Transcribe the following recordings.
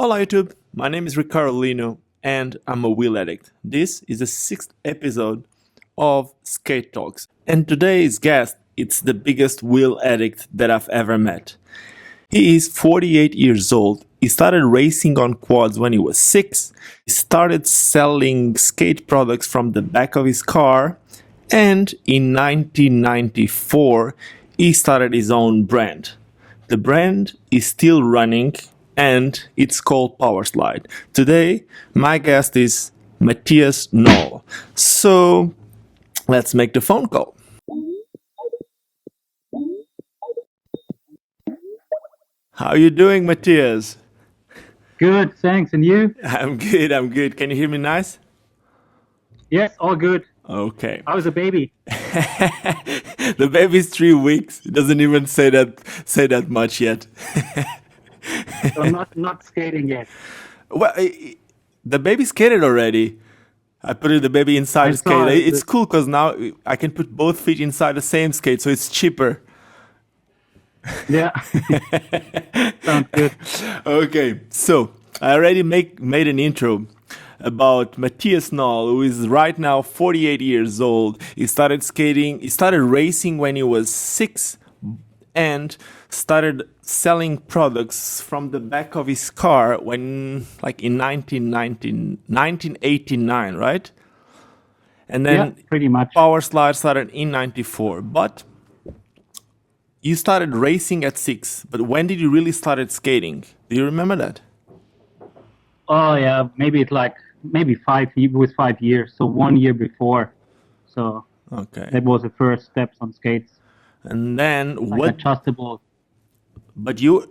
Hola YouTube, my name is Ricardo Lino and I'm a wheel addict. This is the 6th episode of Skate Talks, and today's guest, it's the biggest wheel addict that I've ever met. He is 48 years old. He started racing on quads when he was 6. He started selling skate products from the back of his car, and in 1994 he started his own brand. The brand is still running and it's called Powerslide. Today, my guest is Matthias Knoll. So, let's make the phone call. How are you doing, Matthias? Good, thanks. And you? I'm good. Can you hear me nice? Yes, all good. Okay. How's the baby? The baby's 3 weeks. It doesn't even say that much yet. So not skating yet. Well, the baby skated already. I put the baby inside the skate. It's cool because now I can put both feet inside the same skate, so it's cheaper. Yeah. Sounds good. Okay, so I already made an intro about Matthias Knoll, who is right now 48 years old. He started racing when he was 6 and started selling products from the back of his car when, like, in 1989, right? And then Yeah, pretty much. Powerslide started in 94. But you started racing at 6. But when did you really started skating? Do you remember that? Oh yeah, maybe 5 years. So 1 year before. So Okay. that was the first steps on skates. And then Like adjustable. But you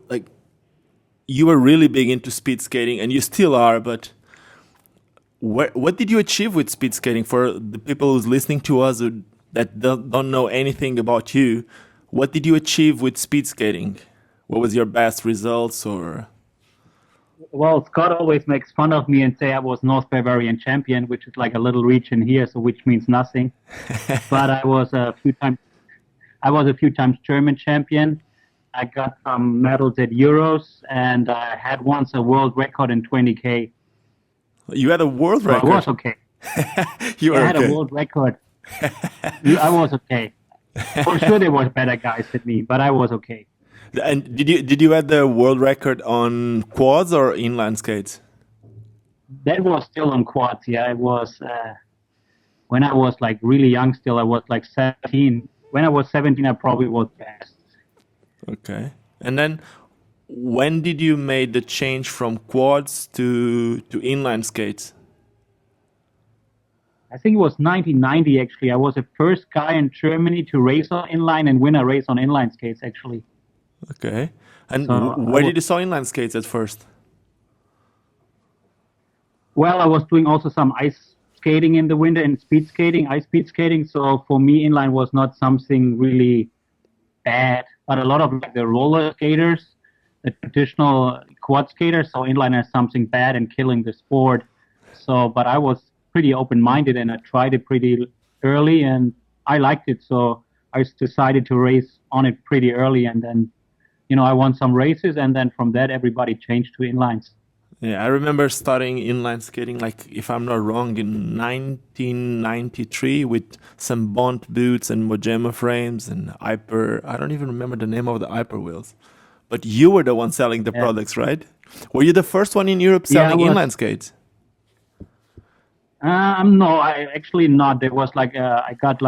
were really big into speed skating, and you still are. But what did you achieve with speed skating? For the people who's listening to us that don't know anything about you, what did you achieve with speed skating? What was your best results? Or Well, Scott always makes fun of me and say I was North Bavarian champion, which is like a little region here, so which means nothing. But I was a few times German champion. I got some medals at Euros, and I had once a world record in 20K. you had a world record. I was okay. You were I had okay. a world record. I was okay. For sure, there was better guys than me, but I was okay. And did you have the world record on quads or inline skates? That was still on quads. Yeah, it was when I was like really young. Still, I was like 17. When I was 17, I probably was best. Okay. And then when did you make the change from quads to inline skates? I think it was 1990 actually. I was the first guy in Germany to race on inline and win a race on inline skates actually. Okay. And So where did you saw inline skates at first? Well, I was doing also some ice skating in the winter and ice speed skating. So for me, inline was not something really bad. But a lot of like the roller skaters, the traditional quad skaters, saw inline as something bad and killing the sport. So, but I was pretty open-minded and I tried it pretty early and I liked it. So I decided to race on it pretty early, and then, I won some races, and then from that everybody changed to inlines. Yeah, I remember starting inline skating, like, if I'm not wrong, in 1993 with some Bond boots and Mojama frames and Hyper. I don't even remember the name of the Hyper wheels. But you were the one selling the products, right? Were you the first one in Europe selling inline skates? No, I actually not. There was like I got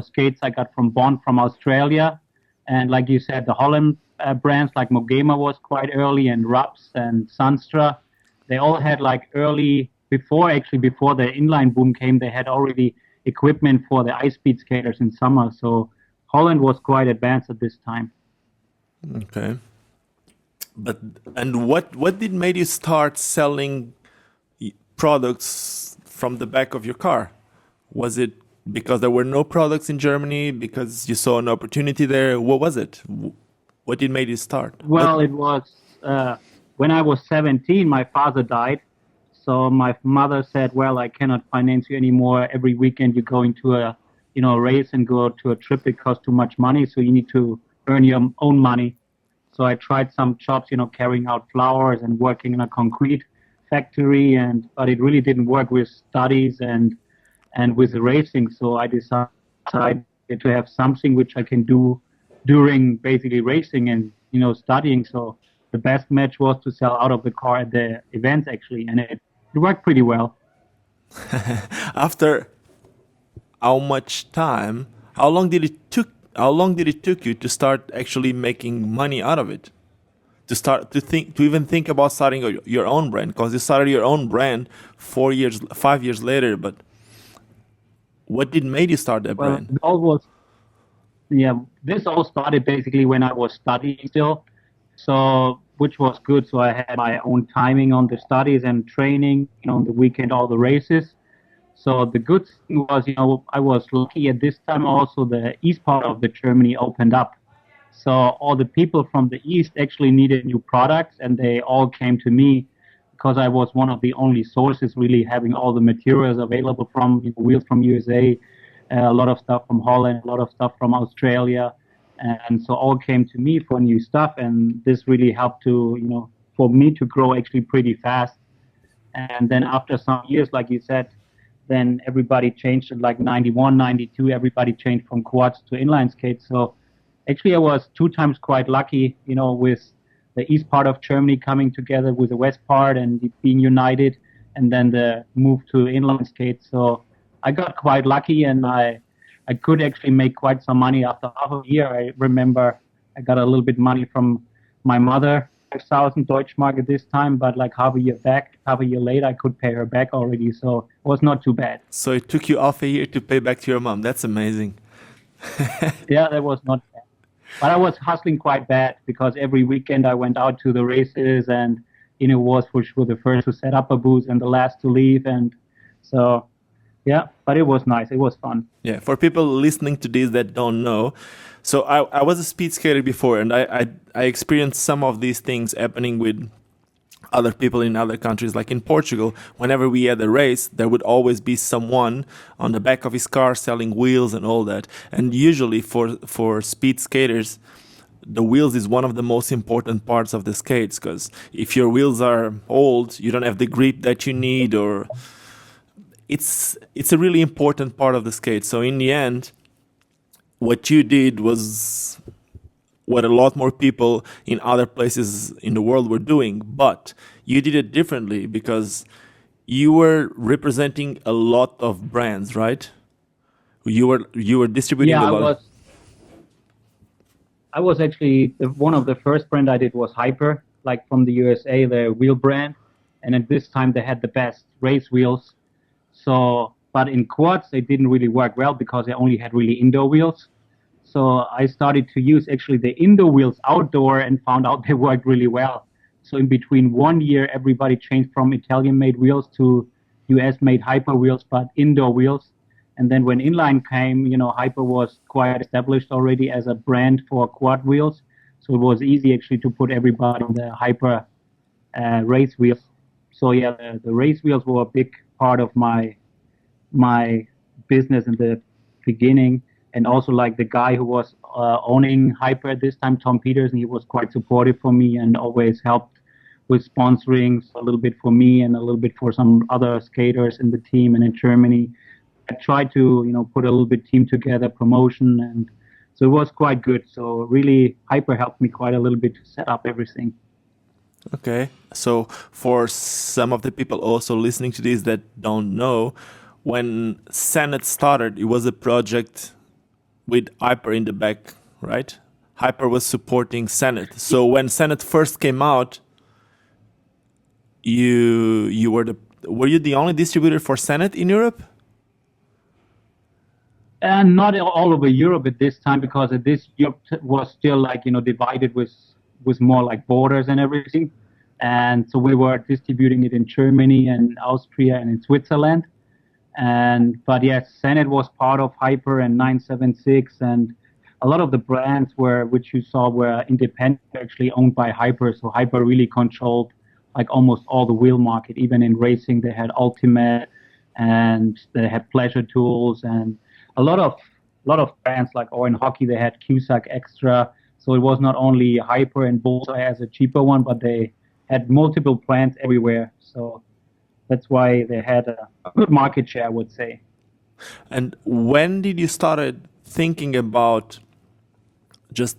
skates I got from Bond from Australia, and like you said, the Holland brands like Mogema was quite early, and Rups and Sunstra. They all had like before the inline boom came, they had already equipment for the ice speed skaters in summer. So Holland was quite advanced at this time. Okay. And what did made you start selling products from the back of your car? Was it because there were no products in Germany, because you saw an opportunity there? What was it? What did made you start? Well, it was when I was 17, my father died. So my mother said, well, I cannot finance you anymore. Every weekend you go into a race and go to a trip. It costs too much money. So you need to earn your own money. So I tried some jobs, carrying out flowers and working in a concrete factory, but it really didn't work with studies and with racing. So I decided to have something which I can do during basically racing and studying. So the best match was to sell out of the car at the events actually, and it worked pretty well. After how much time? How long did it took? How long did it took you to start actually making money out of it? To start to even think about starting your own brand, because you started your own brand 4 years, 5 years later. But what did made you start that Well, brand? it all was yeah. This all started basically when I was studying still, so which was good. So I had my own timing on the studies and training, on the weekend all the races. So the good thing was, I was lucky at this time also the east part of the Germany opened up. So all the people from the east actually needed new products and they all came to me because I was one of the only sources really having all the materials available from wheels from USA, a lot of stuff from Holland, a lot of stuff from Australia. And so all came to me for new stuff. And this really helped to, for me to grow actually pretty fast. And then after some years, like you said, then everybody changed in like 91, 92, everybody changed from quads to inline skates. So actually I was 2 times quite lucky, with the east part of Germany coming together with the west part and being united, and then the move to inline skates. So I got quite lucky and I could actually make quite some money after half a year. I remember I got a little bit money from my mother, 5,000 Deutschmark at this time, but like half a year later, I could pay her back already. So it was not too bad. So it took you half a year to pay back to your mom. That's amazing. Yeah, that was not bad. But I was hustling quite bad because every weekend I went out to the races and, was for sure the first to set up a booth and the last to leave. And so, yeah, but it was nice. It was fun. Yeah, for people listening to this that don't know, so I was a speed skater before, and I experienced some of these things happening with other people in other countries. Like in Portugal, whenever we had a race, there would always be someone on the back of his car selling wheels and all that. And usually for speed skaters, the wheels is one of the most important parts of the skates, because if your wheels are old, you don't have the grip that you need, or it's a really important part of the skate. So in the end, what you did was what a lot more people in other places in the world were doing, but you did it differently because you were representing a lot of brands, right? You were distributing a lot. I was actually one of the first brand I did was Hyper, like from the USA, the wheel brand, and at this time they had the best race wheels. So, but in quads they didn't really work well because they only had really indoor wheels. So I started to use actually the indoor wheels outdoor and found out they worked really well. So in between 1 year, everybody changed from Italian-made wheels to US-made Hyper wheels, but indoor wheels. And then when inline came, Hyper was quite established already as a brand for quad wheels. So it was easy actually to put everybody on the Hyper race wheels. So yeah, the race wheels were a big part of my business in the beginning. And also like the guy who was owning Hyper at this time, Tom Peters, and he was quite supportive for me and always helped with sponsoring a little bit for me and a little bit for some other skaters in the team and in Germany. I tried to, put a little bit team together, promotion, and so it was quite good. So really, Hyper helped me quite a little bit to set up everything. Okay, so for some of the people also listening to this that don't know, when Senate started, it was a project with Hyper in the back, right? Hyper was supporting Senate. So when Senate first came out, you were you the only distributor for Senate in Europe? And not all over Europe at this time, because at this Europe was still like, divided with more like borders and everything. And so we were distributing it in Germany and Austria and in Switzerland. But yes, Senate was part of Hyper and 976, and a lot of the brands which you saw were independent, actually owned by Hyper. So Hyper really controlled like almost all the wheel market. Even in racing, they had Ultimate and they had Pleasure Tools and a lot of brands, like, or in hockey they had Cusack Extra. So it was not only Hyper and Bolsa as a cheaper one, but they had multiple plants everywhere. So that's why they had a good market share, I would say. And when did you started thinking about just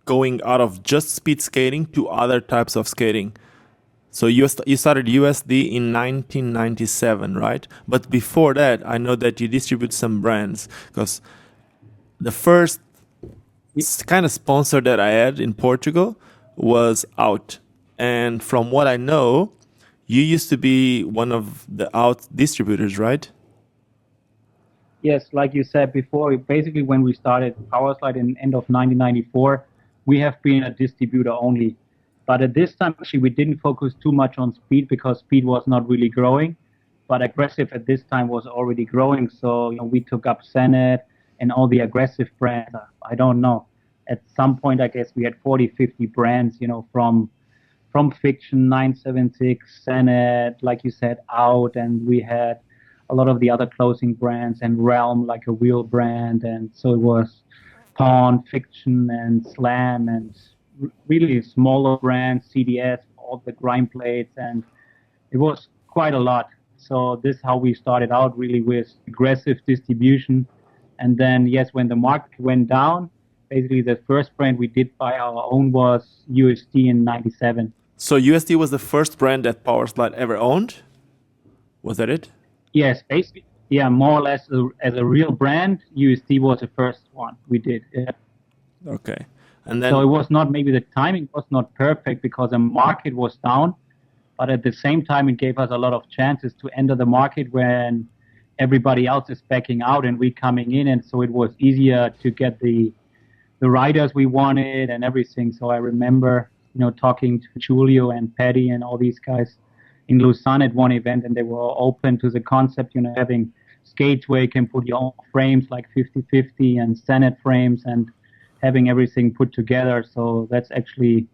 going out of just speed skating to other types of skating? So you started USD in 1997, right? But before that, I know that you distribute some brands, because the first kind of sponsor that I had in Portugal was Out. And from what I know, you used to be one of the Out distributors, right? Yes, like you said before, basically when we started Powerslide in end of 1994, we have been a distributor only. But at this time, actually, we didn't focus too much on speed because speed was not really growing. But aggressive at this time was already growing. So we took up Senet and all the aggressive brands. I don't know. At some point, I guess we had 40, 50 brands, from Fiction, 976, Senet, like you said, Out, and we had a lot of the other clothing brands and Realm, like a wheel brand, and so it was Pawn, Fiction, and Slam, and really smaller brands, CDS, all the grind plates, and it was quite a lot. So this is how we started out, really with aggressive distribution, and then yes, when the market went down, basically the first brand we did by our own was USD in '97. So USD was the first brand that Powerslide ever owned? Was that it? Yes, basically, yeah, more or less as a real brand, USD was the first one we did. Yeah. Okay. And then So it was not, maybe the timing was not perfect because the market was down, but at the same time, it gave us a lot of chances to enter the market when everybody else is backing out and we coming in. And so it was easier to get the riders we wanted and everything. So I remember, talking to Julio and Patty and all these guys in Lausanne at one event, and they were open to the concept, having skates where you can put your own frames like 50/50 and Senet frames and having everything put together. So that's actually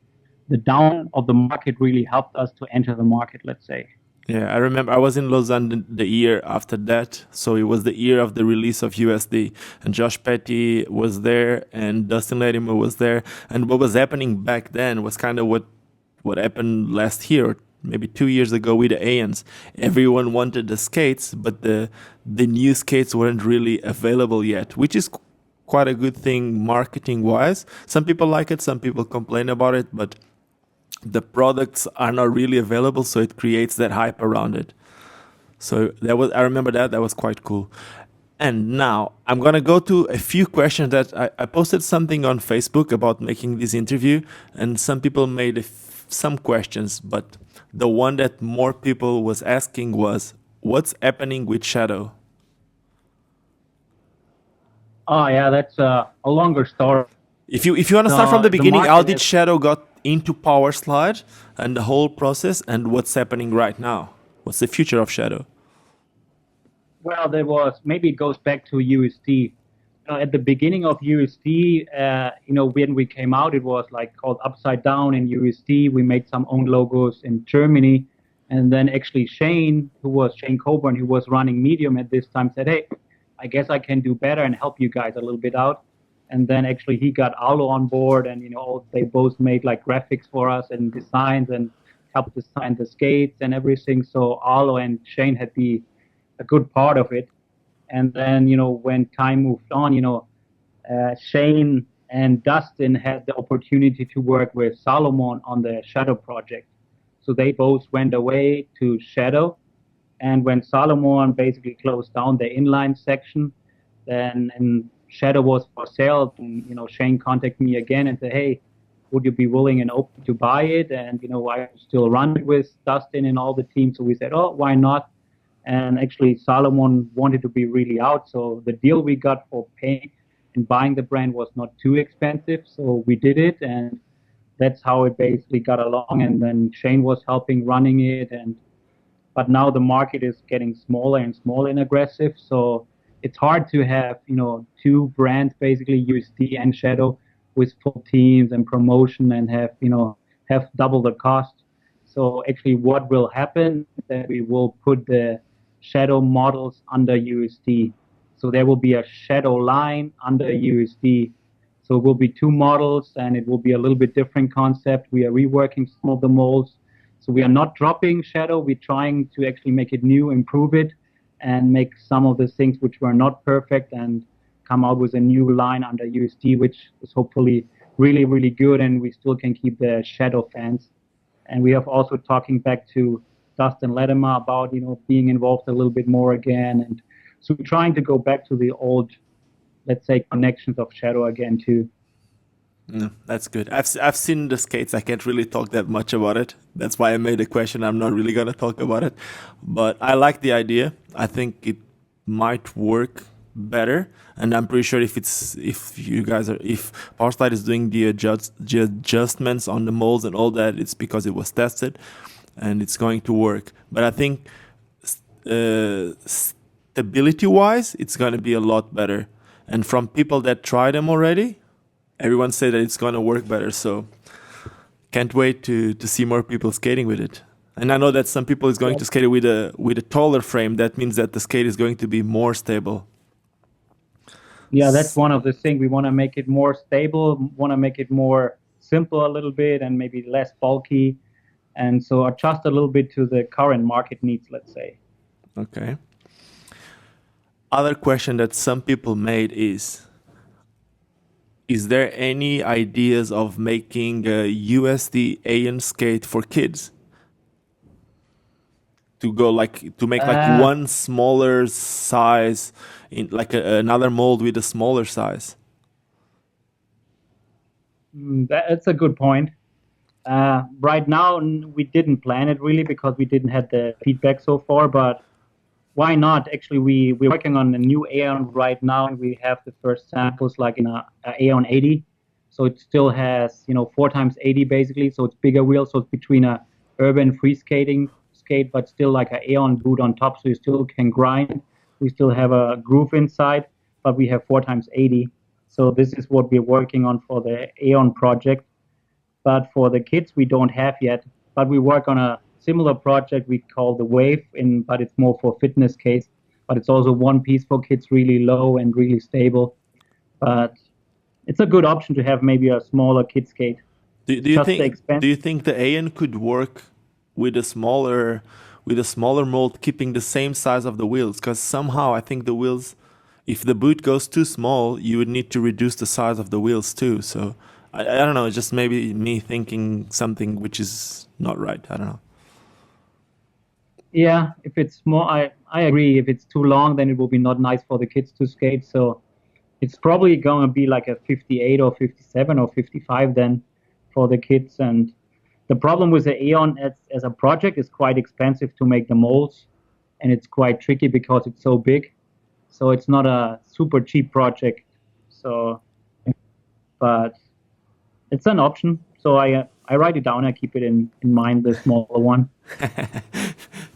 the down of the market really helped us to enter the market, let's say. yeah, I remember I was in Lausanne the year after that, so it was the year of the release of USD, and Josh Petty was there, and Dustin Latimer was there, and what was happening back then was kind of what happened last year, or maybe 2 years ago with the Aeons. Everyone wanted the skates, but the new skates weren't really available yet, which is quite a good thing marketing wise. Some people like it, some people complain about it, but the products are not really available, so it creates that hype around it. So I remember that was quite cool. And now I'm gonna go to a few questions that I posted something on Facebook about making this interview, and some people made some questions, but the one that more people was asking was, what's happening with Xsjado? Oh yeah, that's a longer story. If you want to start from the beginning, how did Xsjado got into Powerslide and the whole process, and what's happening right now? What's the future of Xsjado? Well, maybe it goes back to USD. At the beginning of USD, when we came out, it was like called Upside Down in USD. We made some own logos in Germany. And then actually Shane Coburn, who was running Medium at this time, said, hey, I guess I can do better and help you guys a little bit out. And then actually he got Arlo on board, and they both made like graphics for us and designs and helped design the skates and everything. So Arlo and Shane had a good part of it. And then when time moved on, Shane and Dustin had the opportunity to work with SALOMON on the Xsjado project. So they both went away to Xsjado. And when SALOMON basically closed down the inline section, then and Xsjado was for sale, and Shane contacted me again and said, hey, would you be willing and open to buy it? And I still run it with Dustin and all the team. So we said, oh, why not? And actually SALOMON wanted to be really out. So the deal we got for paying and buying the brand was not too expensive. So we did it, and that's how it basically got along. And then Shane was helping running it, but now the market is getting smaller and smaller and aggressive. So it's hard to have, two brands, basically USD and Xsjado, with full teams and promotion and have double the cost. So actually what will happen is that we will put the Xsjado models under USD. So there will be a Xsjado line under USD. So it will be two models, and it will be a little bit different concept. We are reworking some of the molds. So we are not dropping Xsjado. We're trying to actually make it new, improve it, and make some of the things which were not perfect, and come out with a new line under USD, which is hopefully really, really good, and we still can keep the Xsjado fans. And we have also talking back to Dustin Latimer about, being involved a little bit more again. And so we're trying to go back to the old, let's say, connections of Xsjado again too. No, that's good. I've seen the skates. I can't really talk that much about it. That's why I made a question. I'm not really gonna talk about it, but I like the idea. I think it might work better, and I'm pretty sure if Powerslide is doing the adjustments on the molds and all that, it's because it was tested, and it's going to work. But I think stability-wise, it's gonna be a lot better. And from people that tried them already, everyone said that it's going to work better. So can't wait to see more people skating with it. And I know that some people is going to skate it with a taller frame. That means that the skate is going to be more stable. Yeah, that's one of the things. We want to make it more stable, want to make it more simple a little bit, and maybe less bulky. And so adjust a little bit to the current market needs, let's say. Okay. Other question that some people made is there any ideas of making a USD Aeon skate for kids? To make one smaller size in another mold with a smaller size. That's a good point. Right now, we didn't plan it really because we didn't have the feedback so far, but why not? Actually, we're working on a new Aeon right now, and we have the first samples like in a Aeon 80. So it still has 4x80 basically. So it's bigger wheels. So it's between a urban free skating skate, but still like an Aeon boot on top. So you still can grind. We still have a groove inside, but we have 4x80. So this is what we're working on for the Aeon project. But for the kids, we don't have yet. But we work on a similar project we call the Wave, but it's more for fitness case. But it's also one piece for kids, really low and really stable. But it's a good option to have maybe a smaller kid skate. Do you think the Aeon could work with a smaller mold, keeping the same size of the wheels? Because somehow I think the wheels, if the boot goes too small, you would need to reduce the size of the wheels too. So I don't know. It's just maybe me thinking something which is not right. I don't know. Yeah, if it's small, I agree. If it's too long, then it will be not nice for the kids to skate. So it's probably going to be like a 58 or 57 or 55 then for the kids. And the problem with the Aeon as a project is quite expensive to make the molds, and it's quite tricky because it's so big. So it's not a super cheap project. So, but it's an option. So I write it down. I keep it in mind, the smaller one.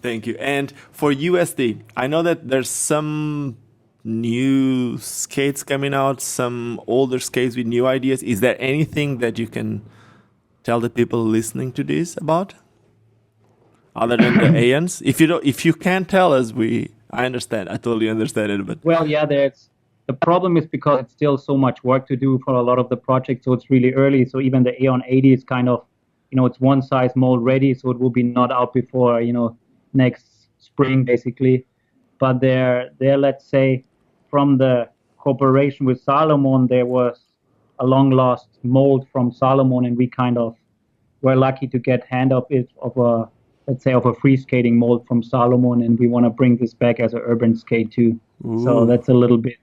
Thank you. And for USD, I know that there's some new skates coming out, some older skates with new ideas. Is there anything that you can tell the people listening to this about, other than the Aeons? If you can't tell us, I understand. I totally understand it. But well, yeah, the problem is because it's still so much work to do for a lot of the projects, so it's really early. So even the Aeon 80 is kind of, it's one size mold ready, so it will be not out before next spring basically. But they're let's say, from the cooperation with SALOMON, there was a long lost mold from SALOMON, and we kind of were lucky to get hand of a free skating mold from SALOMON, and we want to bring this back as an urban skate too. Ooh. So that's a little bit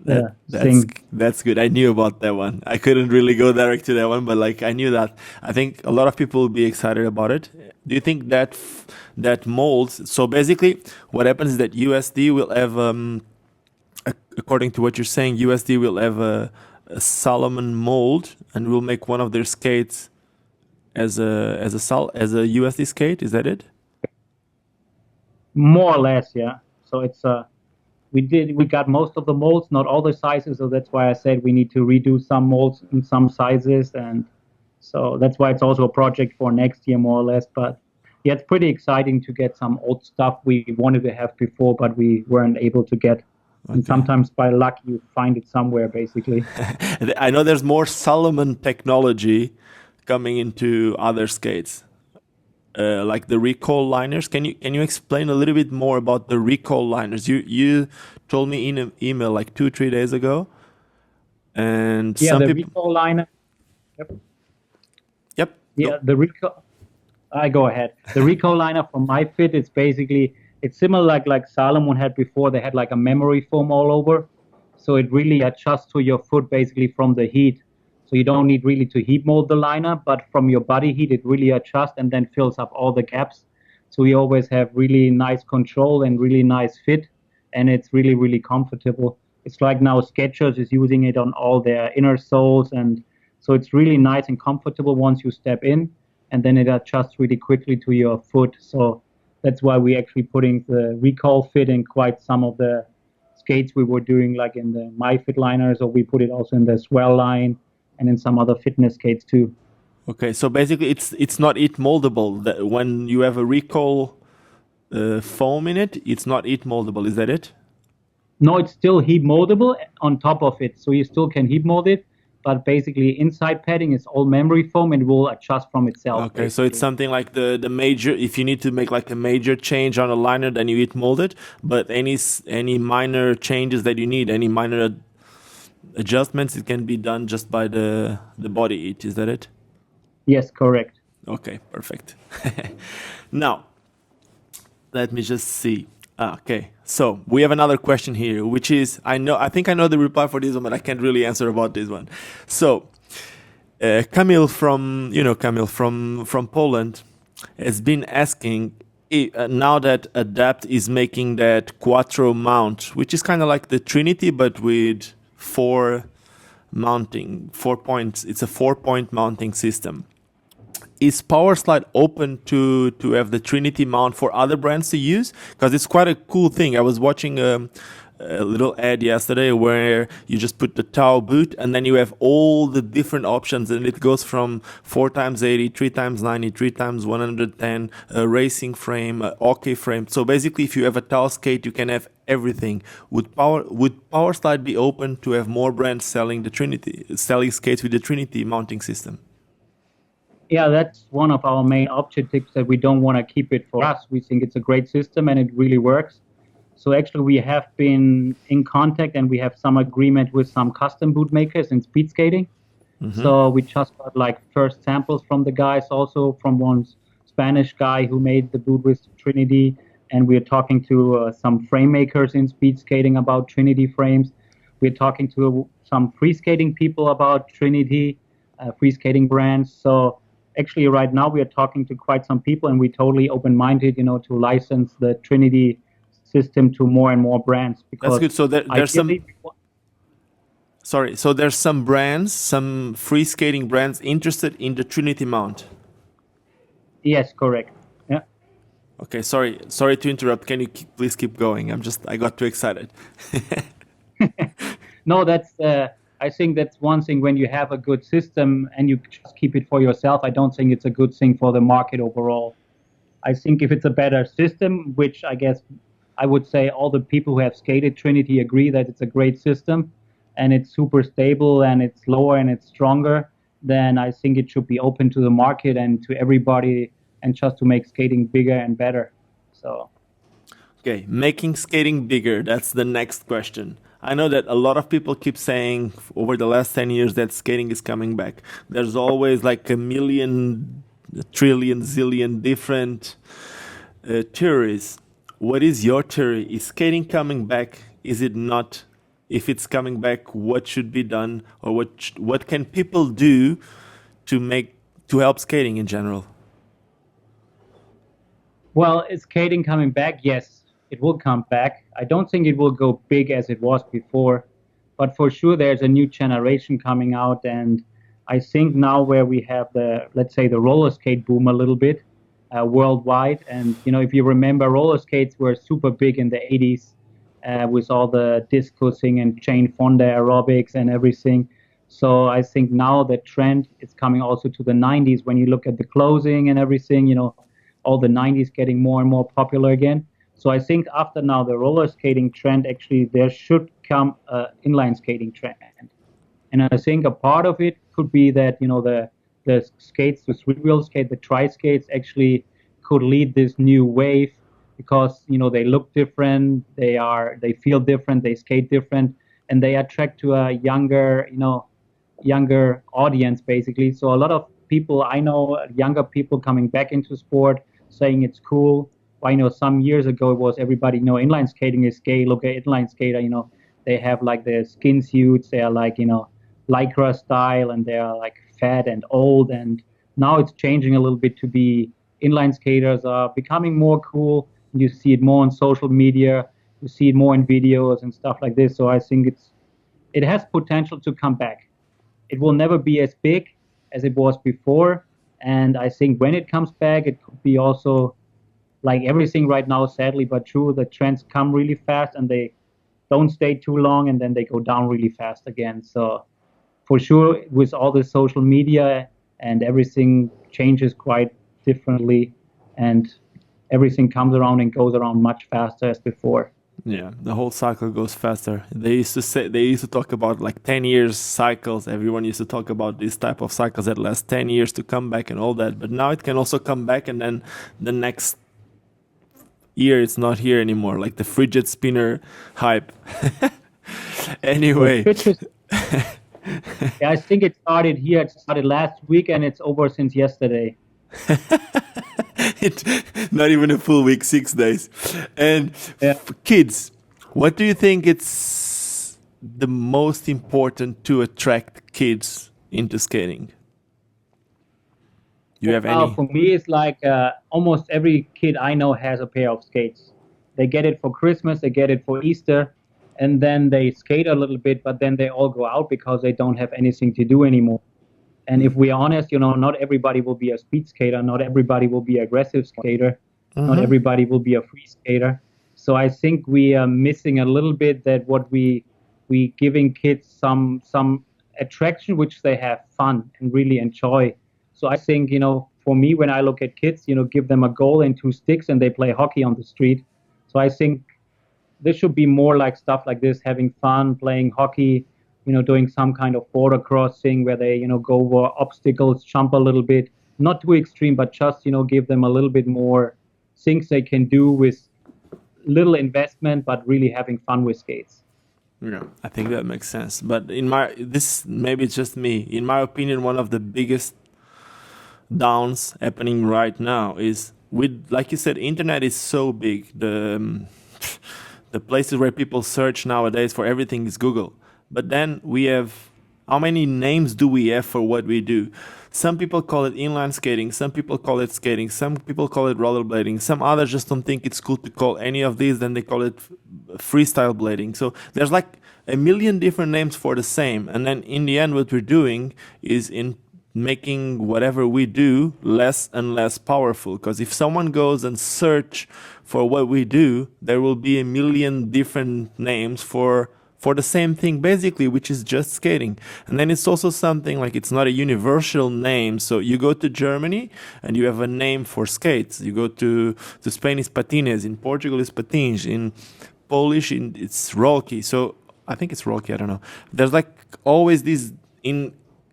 that's good. I knew about that one. I couldn't really go direct to that one, but I knew that. I think a lot of people will be excited about it. Do you think that molds? So basically, what happens is that USD will have, according to what you're saying, USD will have a SALOMON mold, and will make one of their skates as a USD skate. Is that it? More or less, yeah. So it's we got most of the molds, not all the sizes, so that's why I said we need to redo some molds in some sizes, and so that's why it's also a project for next year, more or less. But yeah, it's pretty exciting to get some old stuff we wanted to have before, but we weren't able to get. And sometimes by luck you find it somewhere, basically. I know there's more SALOMON technology coming into other skates, like the Recall liners. Can you explain a little bit more about the Recall liners? You told me in an email like 2-3 days ago, and Yeah, some the people. Recall liner. Yep. Yep. Yeah, the Recall. I go ahead. The Recall liner from MyFit is basically, it's similar like SALOMON had before. They had like a memory foam all over, so it really adjusts to your foot basically from the heat. So you don't need really to heat mold the liner, but from your body heat, it really adjusts and then fills up all the gaps. So we always have really nice control and really nice fit, and it's really, really comfortable. It's like now Skechers is using it on all their inner soles, and so it's really nice and comfortable once you step in, and then it adjusts really quickly to your foot. So that's why we actually putting the Recall fit in quite some of the skates we were doing, like in the MyFit Liners, or we put it also in the SWELL line and in some other fitness skates too. Okay, so basically it's not heat moldable. When you have a Recall foam in it, it's not heat moldable. Is that it? No, it's still heat moldable on top of it, so you still can heat mold it, but basically inside padding is all memory foam and will adjust from itself. Okay, basically. so it's something like the major. If you need to make like a major change on a liner, then you heat mold it. But any minor changes that you need, any minor adjustments, it can be done just by the body heat. Is that it? Yes, correct. Okay, perfect. Now, let me just see. Okay, so we have another question here, which is I think I know the reply for this one, but I can't really answer about this one. So, Kamil from Poland has been asking now that Adapt is making that Quattro mount, which is kind of like the Trinity but with 4 points. It's a 4-point mounting system. Is Powerslide open to have the Trinity mount for other brands to use? Because it's quite a cool thing. I was watching a little ad yesterday where you just put the Tau boot and then you have all the different options, and it goes from 4x80, 3x90, 3x110, a racing frame, a hockey frame. So basically, if you have a Tau skate, you can have everything. Would Powerslide be open to have more brands selling skates with the Trinity mounting system? Yeah, that's one of our main objectives, that we don't want to keep it for us. We think it's a great system and it really works. So actually we have been in contact and we have some agreement with some custom boot makers in speed skating. Mm-hmm. So we just got like first samples from the guys, also from one Spanish guy who made the boot with Trinity. And we're talking to some frame makers in speed skating about Trinity frames. We're talking to some free skating people about Trinity, free skating brands. So actually right now we are talking to quite some people, and we're totally open-minded, to license the Trinity system to more and more brands. Because that's good. So there's so there's some brands, some free skating brands interested in the Trinity mount. Yes, correct. Yeah. Okay, sorry to interrupt. Can you please keep going? I got too excited. No, that's I think that's one thing. When you have a good system and you just keep it for yourself, I don't think it's a good thing for the market overall. I think if it's a better system, which I guess I would say all the people who have skated Trinity agree that it's a great system and it's super stable and it's lower and it's stronger, then I think it should be open to the market and to everybody, and just to make skating bigger and better. So, okay, making skating bigger, that's the next question. I know that a lot of people keep saying over the last 10 years that skating is coming back. There's always like a million, a trillion, zillion different theories. What is your theory? Is skating coming back? Is it not? If it's coming back, what should be done, or what can people do to help skating in general? Well, is skating coming back? Yes, it will come back. I don't think it will go big as it was before, but for sure there's a new generation coming out, and I think now where we have let's say the roller skate boom a little bit worldwide, and if you remember, roller skates were super big in the 80s with all the discusing and Jane Fonda aerobics and everything. So I think now the trend is coming also to the 90s. When you look at the clothing and everything, all the 90s getting more and more popular again. So I think after now the roller skating trend, actually there should come a inline skating trend. And I think a part of it could be that, the skates, the three-wheel skate, the tri-skates actually could lead this new wave because, they look different, they feel different, they skate different, and they attract to a younger audience basically. So a lot of people I know, younger people coming back into sport, saying it's cool. I know some years ago it was everybody, inline skating is gay. Look at inline skater, they have like the skin suits, they are like, lycra style, and they are like fat and old. And now it's changing a little bit to be inline skaters are becoming more cool. You see it more on social media, you see it more in videos and stuff like this. So I think it has potential to come back. It will never be as big as it was before. And I think when it comes back, it could be also like everything right now, sadly but true, the trends come really fast and they don't stay too long and then they go down really fast again. So for sure, with all the social media and everything changes quite differently, and everything comes around and goes around much faster as before. Yeah, the whole cycle goes faster. They used to talk about like 10 years cycles. Everyone used to talk about this type of cycles that last 10 years to come back and all that. But now it can also come back and then the next year it's not here anymore, like the fidget spinner hype. Anyway. Yeah, I think it started here. It started last week and it's over since yesterday. Not even a full week, 6 days. And kids, what do you think it's the most important to attract kids into skating? You have any? For me, it's like almost every kid I know has a pair of skates. They get it for Christmas, they get it for Easter, and then they skate a little bit, but then they all go out because they don't have anything to do anymore. And if we're honest, not everybody will be a speed skater, not everybody will be an aggressive skater, not everybody will be a free skater. So I think we are missing a little bit that what we giving kids some attraction, which they have fun and really enjoy. So I think, for me, when I look at kids, give them a goal and 2 sticks and they play hockey on the street. So I think there should be more like stuff like this, having fun, playing hockey, doing some kind of border crossing where they, go over obstacles, jump a little bit, not too extreme, but just, give them a little bit more things they can do with little investment, but really having fun with skates. Yeah, I think that makes sense. But maybe it's just me. In my opinion, one of the biggest downs happening right now is like you said, internet is so big. The places where people search nowadays for everything is Google. But then we have, how many names do we have for what we do? Some people call it inline skating, some people call it skating, some people call it rollerblading, some others just don't think it's cool to call any of these, then they call it freestyle blading. So there's like a million different names for the same. And then in the end, what we're doing is in making whatever we do less and less powerful. Because if someone goes and search for what we do, there will be a million different names for the same thing basically, which is just skating. And then it's also something like it's not a universal name. So you go to Germany and you have a name for skates. You go to Spain, it's patines. In Portugal, it's patins. In Polish, it's rolki. So I think it's rolki, I don't know. There's like always these,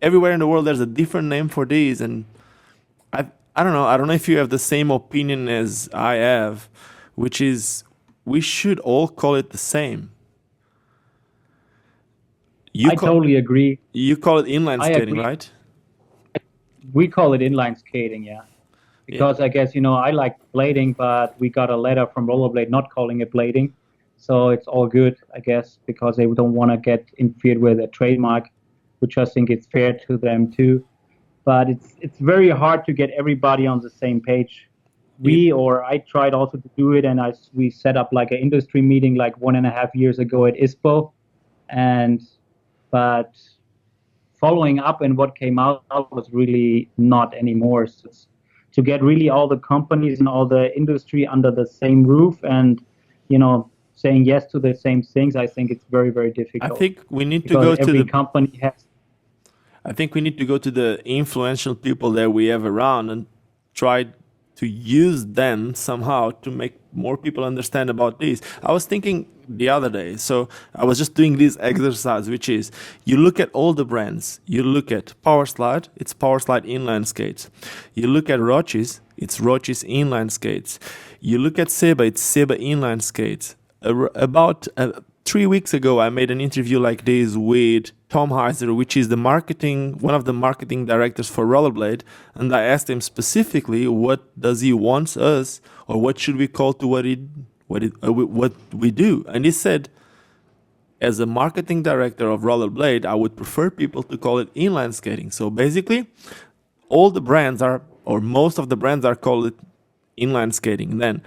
everywhere in the world there's a different name for these. And I don't know if you have the same opinion as I have, which is we should all call it the same. I totally agree. You call it inline skating, right? We call it inline skating, yeah. Because I guess, I like blading, but we got a letter from Rollerblade not calling it blading. So it's all good, I guess, because they don't want to get interfered with a trademark, which I think it's fair to them too. But it's very hard to get everybody on the same page. I tried also to do it, and we set up like an industry meeting like 1.5 years ago at ISPO. But following up and what came out was really not anymore. So to get really all the companies and all the industry under the same roof and, saying yes to the same things, I think it's very, very difficult. I think we need to go to every company has. I think we need to go to the influential people that we have around and try use them somehow to make more people understand about this. I was thinking the other day, so I was just doing this exercise, which is you look at all the brands. You look at Powerslide, it's Powerslide Inline Skates. You look at Roches, it's Roches Inline Skates. You look at Seba, it's Seba Inline Skates. About 3 weeks ago, I made an interview like this with Tom Heiser, which is one of the marketing directors for Rollerblade, and I asked him specifically what does he want us, or what should we call to what we do, and he said, as a marketing director of Rollerblade, I would prefer people to call it inline skating. So basically, all the brands are, or most of the brands are called it inline skating. Then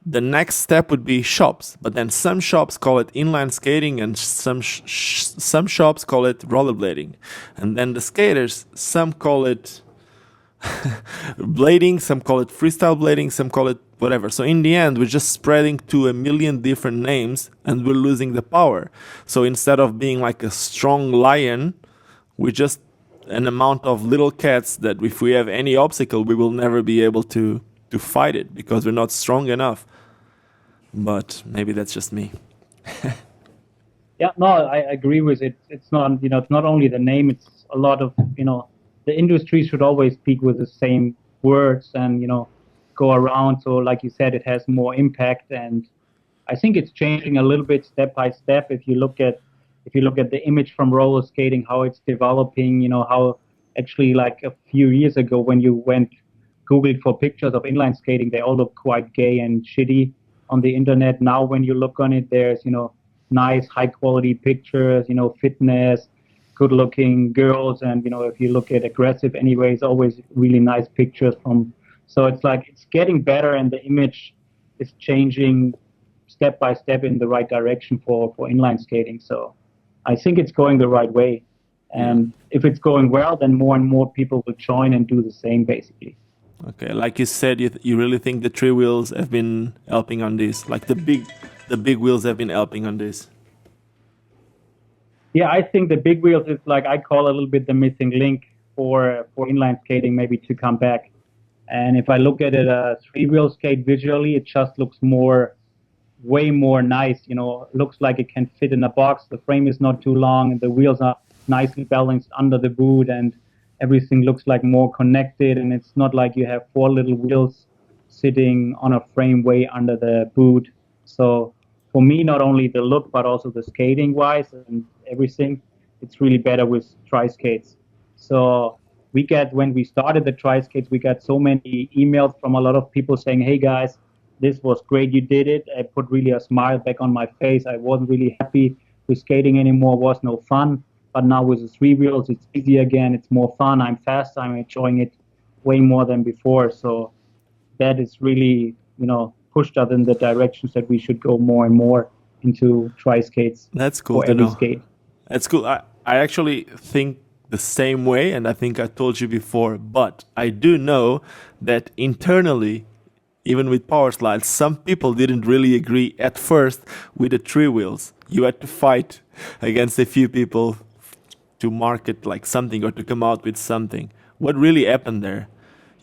the next step would be shops, but then some shops call it inline skating and some shops call it rollerblading. And then the skaters, some call it blading, some call it freestyle blading, some call it whatever. So in the end, we're just spreading to a million different names and we're losing the power. So instead of being like a strong lion, we're just an amount of little cats that if we have any obstacle, we will never be able to fight it because we're not strong enough. But maybe that's just me. Yeah, no, I agree with it. It's not, it's not only the name, it's a lot of, the industry should always speak with the same words and, go around. So like you said, it has more impact. And I think it's changing a little bit step by step. If you look at the image from roller skating, how it's developing, how actually like a few years ago when you Googled for pictures of inline skating, they all look quite gay and shitty on the internet. Now when you look on it, there's, nice high quality pictures, fitness, good looking girls. And, if you look at aggressive anyways, always really nice pictures so it's like, it's getting better and the image is changing step by step in the right direction for inline skating. So I think it's going the right way. And if it's going well, then more and more people will join and do the same basically. Okay, like you said, you really think the 3 wheels have been helping on this? Like the big wheels have been helping on this? Yeah, I think the big wheels is like, I call a little bit the missing link for inline skating maybe to come back. And if I look at it, a 3-wheel skate visually, it just looks way more nice. Looks like it can fit in a box. The frame is not too long and the wheels are nicely balanced under the boot and everything looks like more connected, and it's not like you have 4 little wheels sitting on a frame way under the boot. So for me, not only the look, but also the skating wise and everything, it's really better with tri-skates. So when we started the tri-skates, we got so many emails from a lot of people saying, hey guys, this was great, you did it. I put really a smile back on my face. I wasn't really happy with skating anymore, it was no fun. But now with the 3 wheels, it's easy again, it's more fun, I'm fast, I'm enjoying it way more than before. So that is really, pushed us in the directions that we should go more and more into tri-skates. That's cool for to every know. skate. That's cool. I actually think the same way, and I think I told you before, but I do know that internally, even with Powerslide, some people didn't really agree at first with the 3 wheels. You had to fight against a few people to market like something or to come out with something. What really happened there?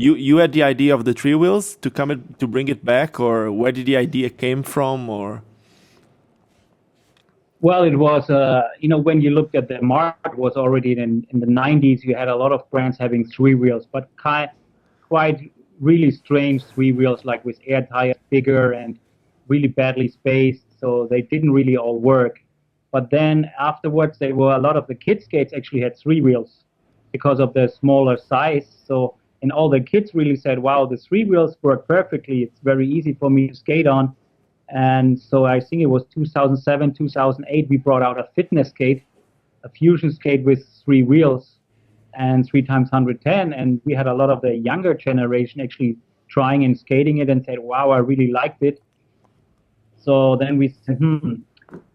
You had the idea of the 3 wheels to bring it back, or where did the idea came from, or? Well, it was, when you looked at the market, it was already in the 90s, you had a lot of brands having 3 wheels, but quite really strange 3 wheels, like with air tires bigger and really badly spaced, so they didn't really all work. But then afterwards, a lot of the kid skates actually had 3 wheels because of the smaller size. And all the kids really said, wow, the 3 wheels work perfectly. It's very easy for me to skate on. And so I think it was 2007, 2008, we brought out a fitness skate, a fusion skate with 3 wheels and 3 times 110. And we had a lot of the younger generation actually trying and skating it and said, wow, I really liked it. So then we said,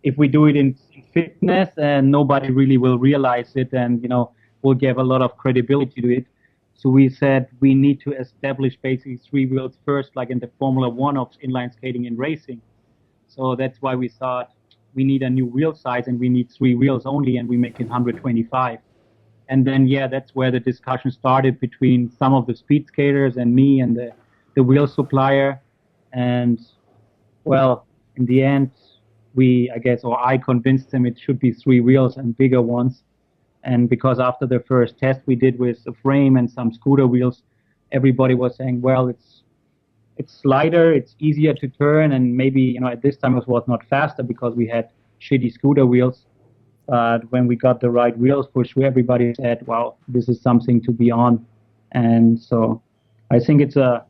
if we do it in fitness and nobody really will realize it and, we'll give a lot of credibility to it. So we said we need to establish basically 3 wheels first, like in the Formula 1 of inline skating and racing. So that's why we thought we need a new wheel size and we need 3 wheels only, and we make it 125. And then, that's where the discussion started between some of the speed skaters and me and the the wheel supplier, and well, in the end, I convinced him it should be 3 wheels and bigger ones. And because after the first test we did with a frame and some scooter wheels, everybody was saying, well, it's lighter, it's easier to turn, and maybe, at this time it was not faster because we had shitty scooter wheels. But when we got the right wheels, for sure, everybody said, wow, this is something to be on. And so I think it's a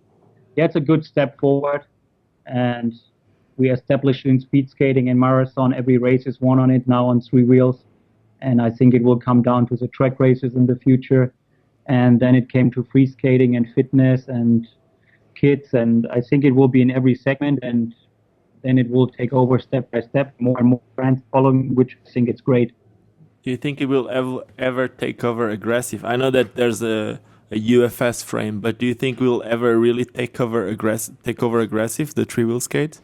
good step forward. And we established in speed skating and marathon, every race is won on it now on 3 wheels. And I think it will come down to the track races in the future. And then it came to free skating and fitness and kids, and I think it will be in every segment, and then it will take over step by step, more and more brands following, which I think it's great. Do you think it will ever take over aggressive? I know that there's a UFS frame, but do you think we'll ever really take over aggressive, the 3-wheel skate?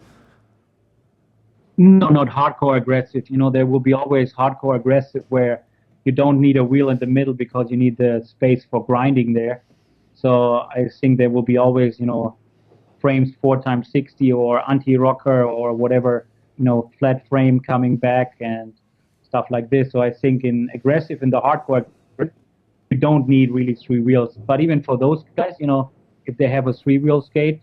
No, not hardcore aggressive. There will be always hardcore aggressive where you don't need a wheel in the middle because you need the space for grinding there. So I think there will be always, frames 4x60 or anti-rocker or whatever, flat frame coming back and stuff like this. So I think in aggressive, in the hardcore, you don't need really 3 wheels. But even for those guys, if they have a 3-wheel skate,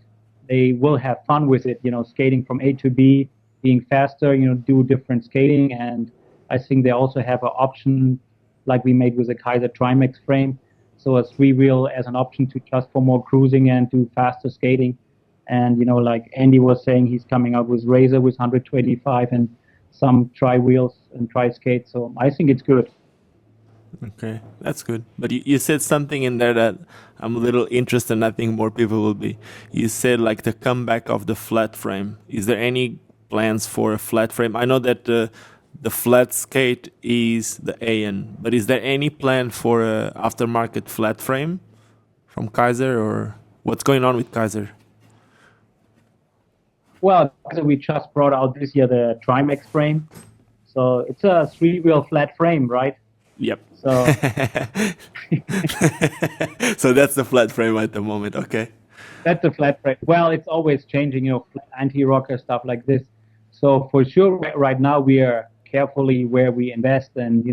they will have fun with it, skating from A to B, being faster, do different skating. And I think they also have an option like we made with the Kizer TRIMAX frame. So a 3-wheel as an option to just for more cruising and do faster skating. And, like Andy was saying, he's coming out with Razor with 125 and some tri-wheels and tri-skates. So I think it's good. Okay, that's good. But you said something in there that I'm a little interested, and I think more people will be. You said like the comeback of the flat frame. Is there any plans for a flat frame? I know that the flat skate is the Aeon, but is there any plan for a aftermarket flat frame from Kizer, or what's going on with Kizer? Well, we just brought out this year the TRIMAX frame. So it's a 3-wheel flat frame, right? Yep. So, so that's the flat frame at the moment. Okay. That's the flat frame. Well, it's always changing, anti-rocker stuff like this. So for sure, right now we are carefully where we invest, and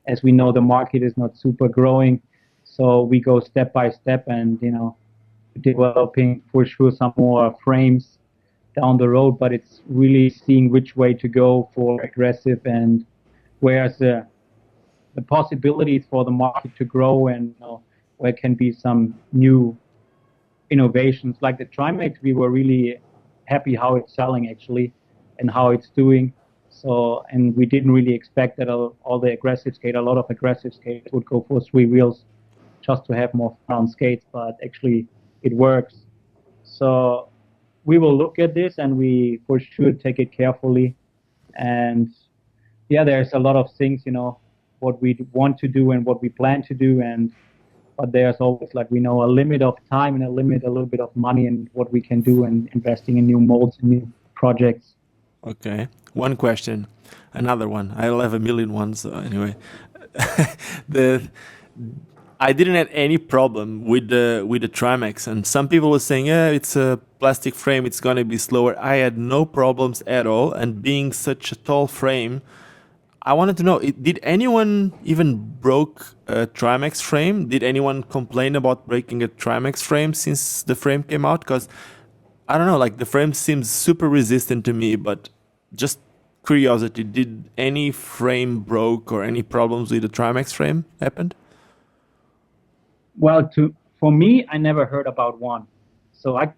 as we know, the market is not super growing, so we go step by step, and developing for sure some more frames down the road. But it's really seeing which way to go for aggressive and where's the possibilities for the market to grow, and where can be some new innovations like the TRIMAX. We were really happy how it's selling actually and how it's doing. So, and we didn't really expect that a lot of aggressive skates would go for 3 wheels just to have more fun on skates, but actually it works. So we will look at this, and we for sure take it carefully. And yeah, there's a lot of things, what we want to do and what we plan to do, but there's always, like, we know, a limit of time and a little bit of money and what we can do, and investing in new molds and new projects. Okay. One question, another one. I'll have a million ones. So anyway, I didn't have any problem with the TRIMAX, and some people were saying, yeah, it's a plastic frame, it's gonna be slower. I had no problems at all, and being such a tall frame, I wanted to know, did anyone even broke a TRIMAX frame? Did anyone complain about breaking a TRIMAX frame since the frame came out? Because I don't know, like, the frame seems super resistant to me, but just curiosity, did any frame broke or any problems with the TRIMAX frame happened? Well, for me, I never heard about one. So I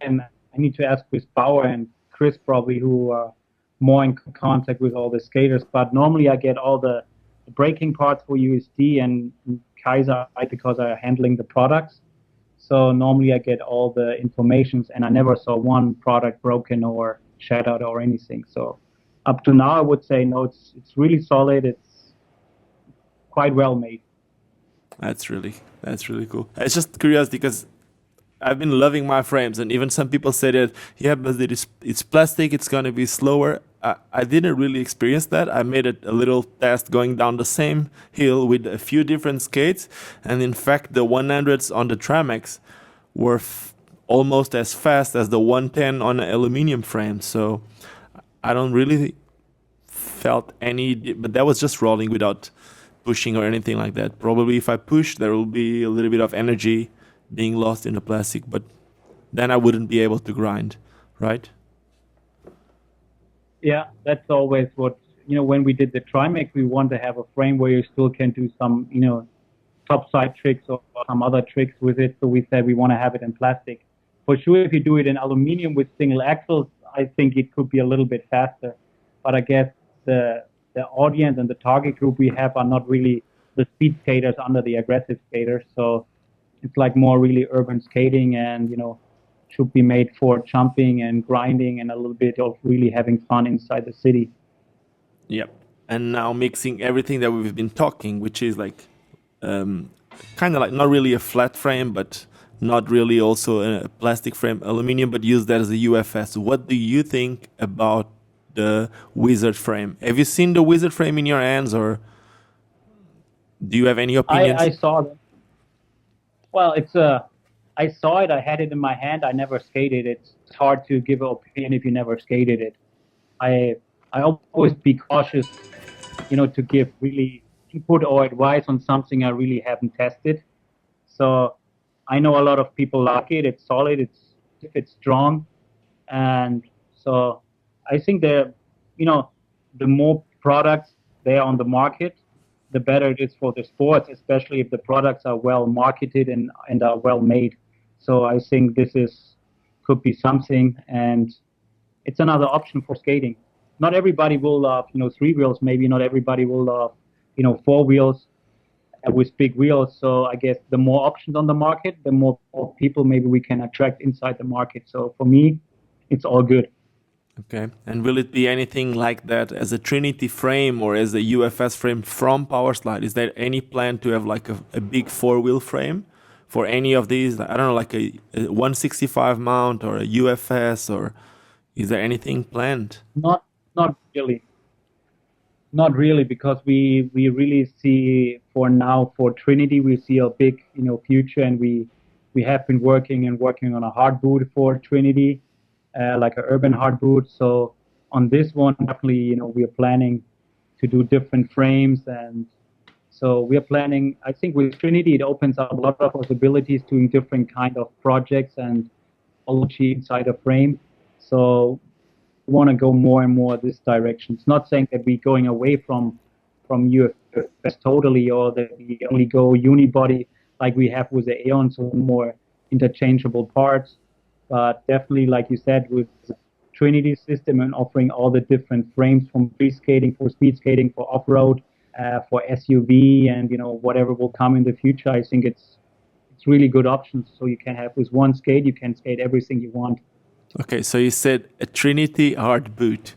need to ask Chris Bauer and Chris probably, who are more in contact with all the skaters. But normally I get all the braking parts for USD and Kizer because I'm handling the products. So normally I get all the informations, and I never saw one product broken or shattered or anything. So up to now, I would say no, it's really solid. It's quite well made. That's really cool. It's just curiosity because I've been loving my frames, and even some people say that, yeah, but it's plastic, it's going to be slower. I didn't really experience that. I made a little test going down the same hill with a few different skates, and in fact, the 100s on the TRIMAX were almost as fast as the 110 on an aluminum frame. So I don't really felt any, but that was just rolling without pushing or anything like that. Probably if I push, there will be a little bit of energy being lost in the plastic, but then I wouldn't be able to grind, right? Yeah, that's always what, when we did the TRIMAX, we want to have a frame where you still can do some, top side tricks or some other tricks with it. So we said we want to have it in plastic. For sure, if you do it in aluminum with single axles, I think it could be a little bit faster. But I guess the audience and the target group we have are not really the speed skaters under the aggressive skaters. So it's like more really urban skating and, should be made for jumping and grinding and a little bit of really having fun inside the city. Yep. And now mixing everything that we've been talking, which is like kind of like not really a flat frame, but not really also a plastic frame, aluminum, but use that as a UFS. What do you think about the Wizard frame? Have you seen the Wizard frame in your hands, or do you have any opinions? I saw it. Well, I saw it. I had it in my hand. I never skated it. It's hard to give an opinion if you never skated it. I always be cautious, to give really input or advice on something I really haven't tested. So I know a lot of people like it. It's solid. It's strong, and so I think the more products there on the market, the better it is for the sports, especially if the products are well marketed and are well made. So I think this could be something, and it's another option for skating. Not everybody will love, 3 wheels. Maybe not everybody will love, 4 wheels with big wheels. So I guess the more options on the market, the more people maybe we can attract inside the market. So for me, it's all good. Okay. And will it be anything like that as a Trinity frame or as a UFS frame from Powerslide? Is there any plan to have like a big 4-wheel frame for any of these? I don't know, like a 165 mount or a UFS, or is there anything planned? Not really. Not really, because we really see for now for Trinity we see a big future, and we have been working on a hard boot for Trinity, like an urban hard boot. So on this one, definitely we are planning to do different frames, and so we are planning. I think with Trinity it opens up a lot of possibilities doing different kind of projects and technology inside a frame. So want to go more and more this direction. It's not saying that we're going away from UFS totally, or that we only go unibody like we have with the Aeon, so more interchangeable parts. But definitely, like you said, with the Trinity system and offering all the different frames from free skating, for speed skating, for off-road, for SUV, and whatever will come in the future, I think it's really good options. So you can have with one skate, you can skate everything you want. Okay, so you said a Trinity hard boot.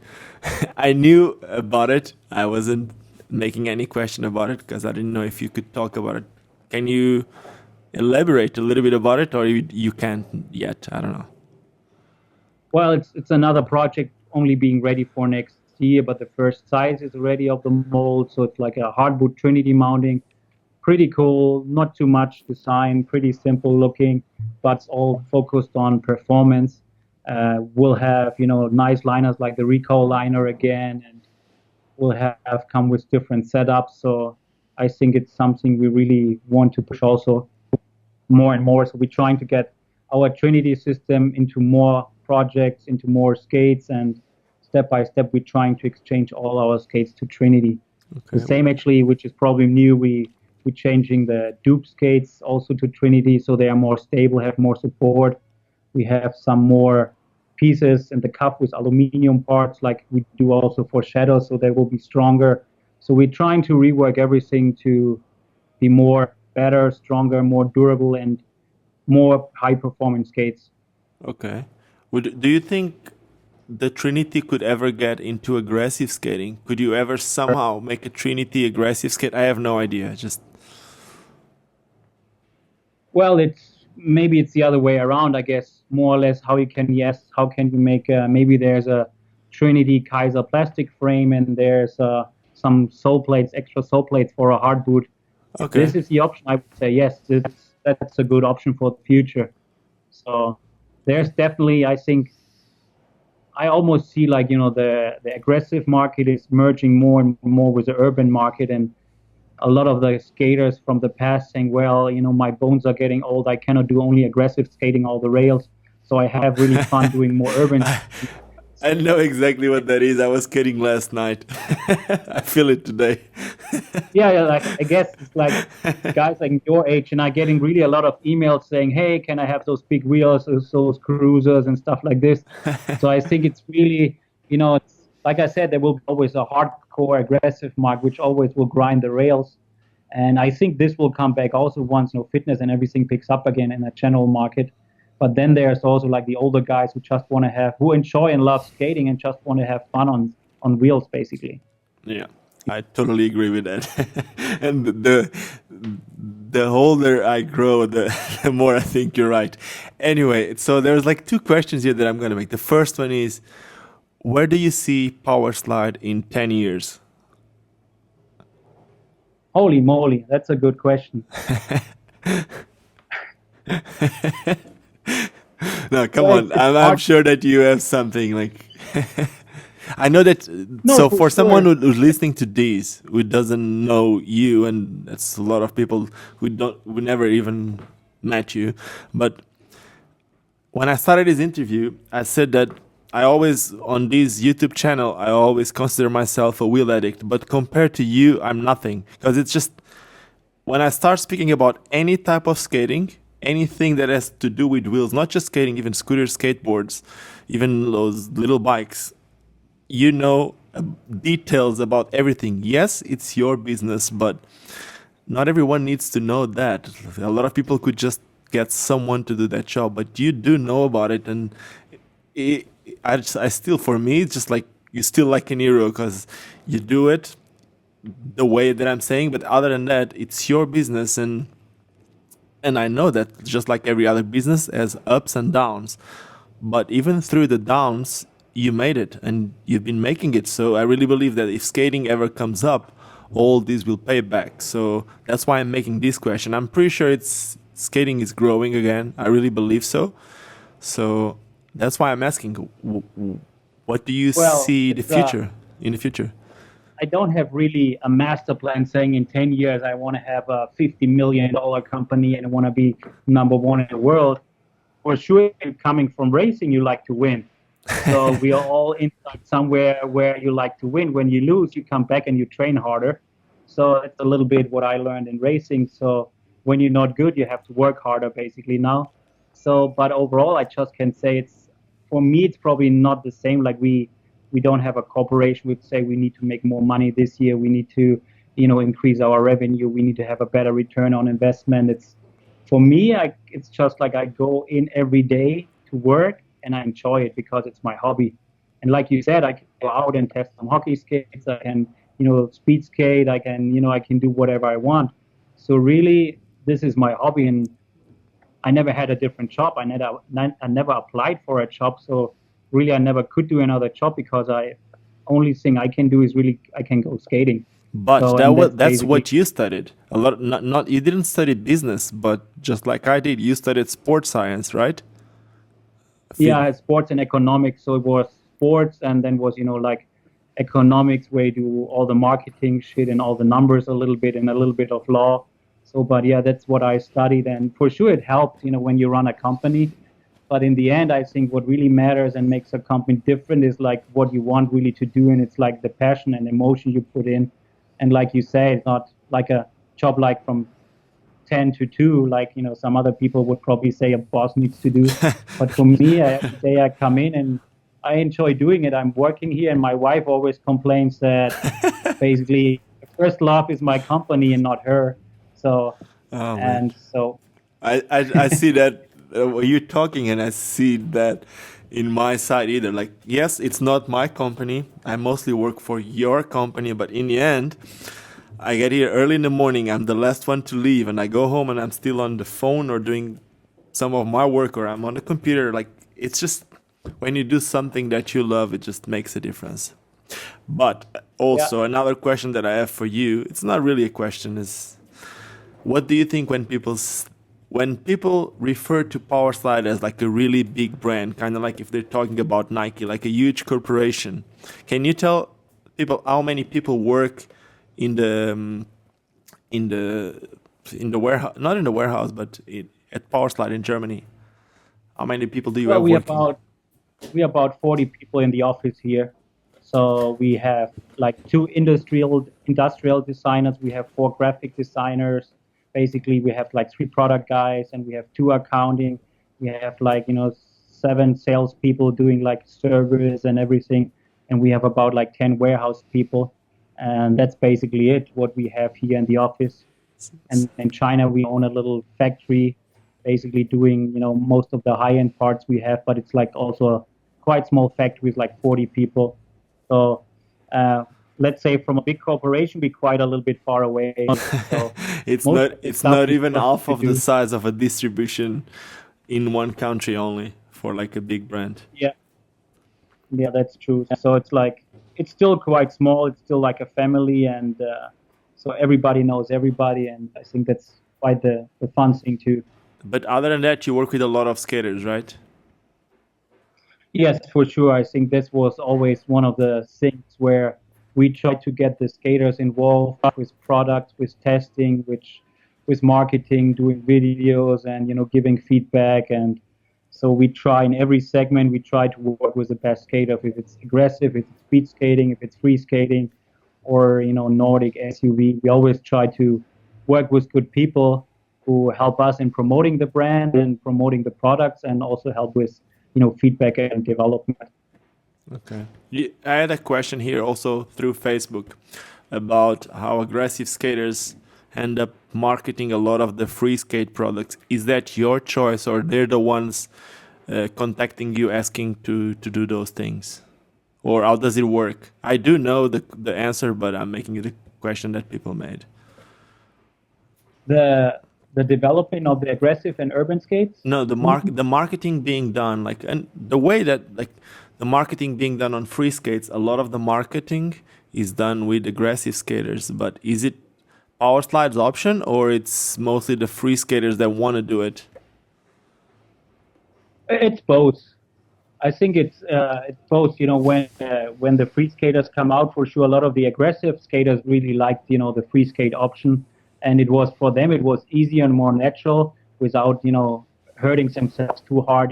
I knew about it. I wasn't making any question about it because I didn't know if you could talk about it. Can you elaborate a little bit about it, or you can't yet? I don't know. Well, it's another project only being ready for next year, but the first size is ready of the mold. So it's like a hard boot Trinity mounting. Pretty cool, not too much design, pretty simple looking, but it's all focused on performance. We'll have nice liners like the Recall liner again, and we'll have come with different setups. So I think it's something we really want to push also more and more. So we're trying to get our Trinity system into more projects, into more skates, and step by step we're trying to exchange all our skates to Trinity. Okay. The same actually, which is probably new, we're changing the Doop skates also to Trinity, so they are more stable, have more support. We have some more pieces in the cup with aluminum parts like we do also for Xsjado, so they will be stronger. So we're trying to rework everything to be more better, stronger, more durable, and more high-performance skates. Okay. Do you think the Trinity could ever get into aggressive skating? Could you ever somehow make a Trinity aggressive skate? I have no idea. Well, maybe it's the other way around, I guess, more or less how can you make, maybe there's a Trinity kizer plastic frame and there's some extra sole plates for a hard boot. Okay. This is the option, I would say, yes, that's a good option for the future. So there's definitely, I think, I almost see like, the aggressive market is merging more and more with the urban market, and a lot of the skaters from the past saying, well, my bones are getting old. I cannot do only aggressive skating all the rails. So I have really fun doing more urban. I know exactly what that is. I was skating last night. I feel it today. Yeah, like I guess it's like guys like your age and I getting really a lot of emails saying, hey, can I have those big wheels, those cruisers and stuff like this? So I think it's really, it's like I said, there will be always a hardcore aggressive market which always will grind the rails. And I think this will come back also once fitness and everything picks up again in a general market. But then there's also like the older guys who enjoy and love skating and just want to have fun on wheels, basically. Yeah, I totally agree with that. And the older I grow, the more I think you're right. Anyway, so there's like two questions here that I'm going to make. The first one is, where do you see Powerslide in 10 years? Holy moly, that's a good question. No, come on. I'm sure that you have something like. I know that. No, So for for someone sure. who's listening to this, who doesn't know you, and that's a lot of people who never even met you, but when I started this interview, I said that I always, on this YouTube channel, I always consider myself a wheel addict. But compared to you, I'm nothing. Because it's just, when I start speaking about any type of skating, anything that has to do with wheels, not just skating, even scooters, skateboards, even those little bikes, you know details about everything. Yes, it's your business, but not everyone needs to know that. A lot of people could just get someone to do that job, but you do know about it. And I still, for me, it's just like you still like an hero because you do it the way that I'm saying. But other than that, it's your business, and I know that just like every other business has ups and downs. But even through the downs, you made it and you've been making it. So I really believe that if skating ever comes up, all this will pay back. So that's why I'm making this question. I'm pretty sure it's skating is growing again. I really believe so. So that's why I'm asking, what do you Well, see the it's future in the future? I don't have really a master plan saying in 10 years I want to have a $50 million company and I want to be number one in the world. For sure, coming from racing, you like to win. So we are all inside somewhere where you like to win. When you lose, you come back and you train harder. So it's a little bit what I learned in racing. So when you're not good, you have to work harder basically now. So, but overall, I just can say for me, it's probably not the same. Like we don't have a corporation would say we need to make more money this year. We need to, increase our revenue. We need to have a better return on investment. For me, it's just like I go in every day to work and I enjoy it because it's my hobby. And like you said, I can go out and test some hockey skates. I can, speed skate. I can do whatever I want. So really, this is my hobby, and I never had a different job. I never applied for a job. So really, I never could do another job because only thing I can do is really I can go skating. But So and that's that's basically. what you studied. A lot, not you didn't study business, but just like I did, you studied sports science, right? Yeah, sports and economics. So it was sports and then was, like economics where you do all the marketing shit and all the numbers a little bit and a little bit of law. So, but yeah, that's what I studied. And for sure it helped, when you run a company. But in the end, I think what really matters and makes a company different is like what you want really to do. And it's like the passion and emotion you put in. And like you say, it's not like a job like from 10 to 2, like, some other people would probably say a boss needs to do. But for me, every day I come in and I enjoy doing it. I'm working here, and my wife always complains that basically the first love is my company and not her. So, Oh man, and so, I see that when you're talking, and I see that in my side either. Like, yes, it's not my company. I mostly work for your company, but in the end, I get here early in the morning. I'm the last one to leave, and I go home, and I'm still on the phone or doing some of my work, or I'm on the computer. Like, it's just when you do something that you love, it just makes a difference. But yeah. also another question that I have for you, it's not really a question, is what do you think when people when people refer to Powerslide as like a really big brand, kind of like if they're talking about Nike, like a huge corporation, can you tell people how many people work in the warehouse, not in the warehouse, but at Powerslide in Germany? How many people do you have working? We about 40 people in the office here. So we have like 2 industrial designers. We have 4 graphic designers. Basically, we have like 3 product guys, and we have 2 accounting. We have like 7 salespeople doing like service and everything, and we have about like 10 warehouse people, and that's basically it. What we have here in the office. And in China, we own a little factory, basically doing most of the high-end parts we have, but it's like also a quite small factory with like 40 people. So let's say from a big corporation, we're quite a little bit far away. So it's not even half of the size of a distribution in one country only for like a big brand. Yeah, that's true. So it's still quite small. It's still like a family, and so everybody knows everybody, and I think that's quite the fun thing too. But other than that, you work with a lot of skaters, right? Yes, for sure. I think this was always one of the things where we try to get the skaters involved with products, with testing, with marketing, doing videos, and giving feedback. And so we try in every segment. We try to work with the best skater. If it's aggressive, if it's speed skating, if it's free skating, or Nordic SUV, we always try to work with good people who help us in promoting the brand and promoting the products, and also help with feedback and development. Okay. I had a question here also through Facebook about how aggressive skaters end up marketing a lot of the free skate products. Is that your choice, or they're the ones contacting you asking to do those things? Or how does it work? I do know the answer, but I'm making it a question that people made. The development of the aggressive and urban skates? No, the marketing being done, like, and the way that like the marketing being done on free skates, a lot of the marketing is done with aggressive skaters. But is it Powerslide's option, or it's mostly the free skaters that want to do it? It's both. I think it's both. When the free skaters come out, for sure, a lot of the aggressive skaters really liked the free skate option. And it was, for them, it was easier and more natural without, hurting themselves too hard,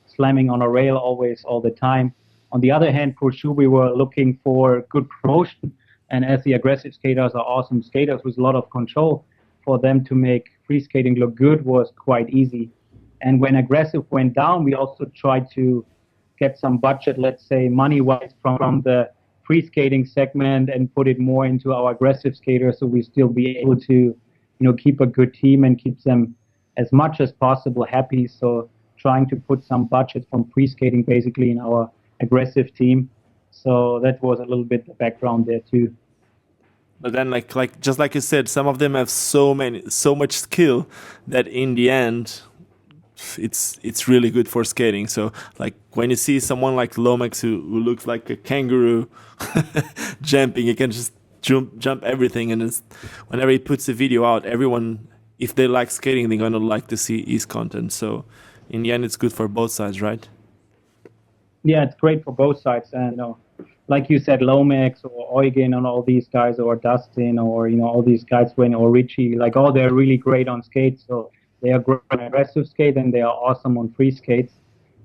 slamming on a rail always, all the time. On the other hand, for sure, we were looking for good promotion. And as the aggressive skaters are awesome skaters with a lot of control, for them to make free skating look good was quite easy. And when aggressive went down, we also tried to get some budget, let's say money-wise, from the free skating segment and put it more into our aggressive skaters, so we still be able to keep a good team and keep them as much as possible happy. So trying to put some budget from free skating basically in our aggressive team. So that was a little bit the background there too. But then like just like you said, some of them have so much skill that in the end it's really good for skating. So like when you see someone like Lomax who looks like a kangaroo jumping, he can just jump everything, and whenever he puts a video out, everyone, if they like skating, they're gonna like to see his content. So in the end, it's good for both sides, right? Yeah, it's great for both sides. And like you said, Lomax or Eugen and all these guys, or Dustin, or all these guys, or Richie, like they're really great on skates. So they are great on aggressive skate, and they are awesome on free skates.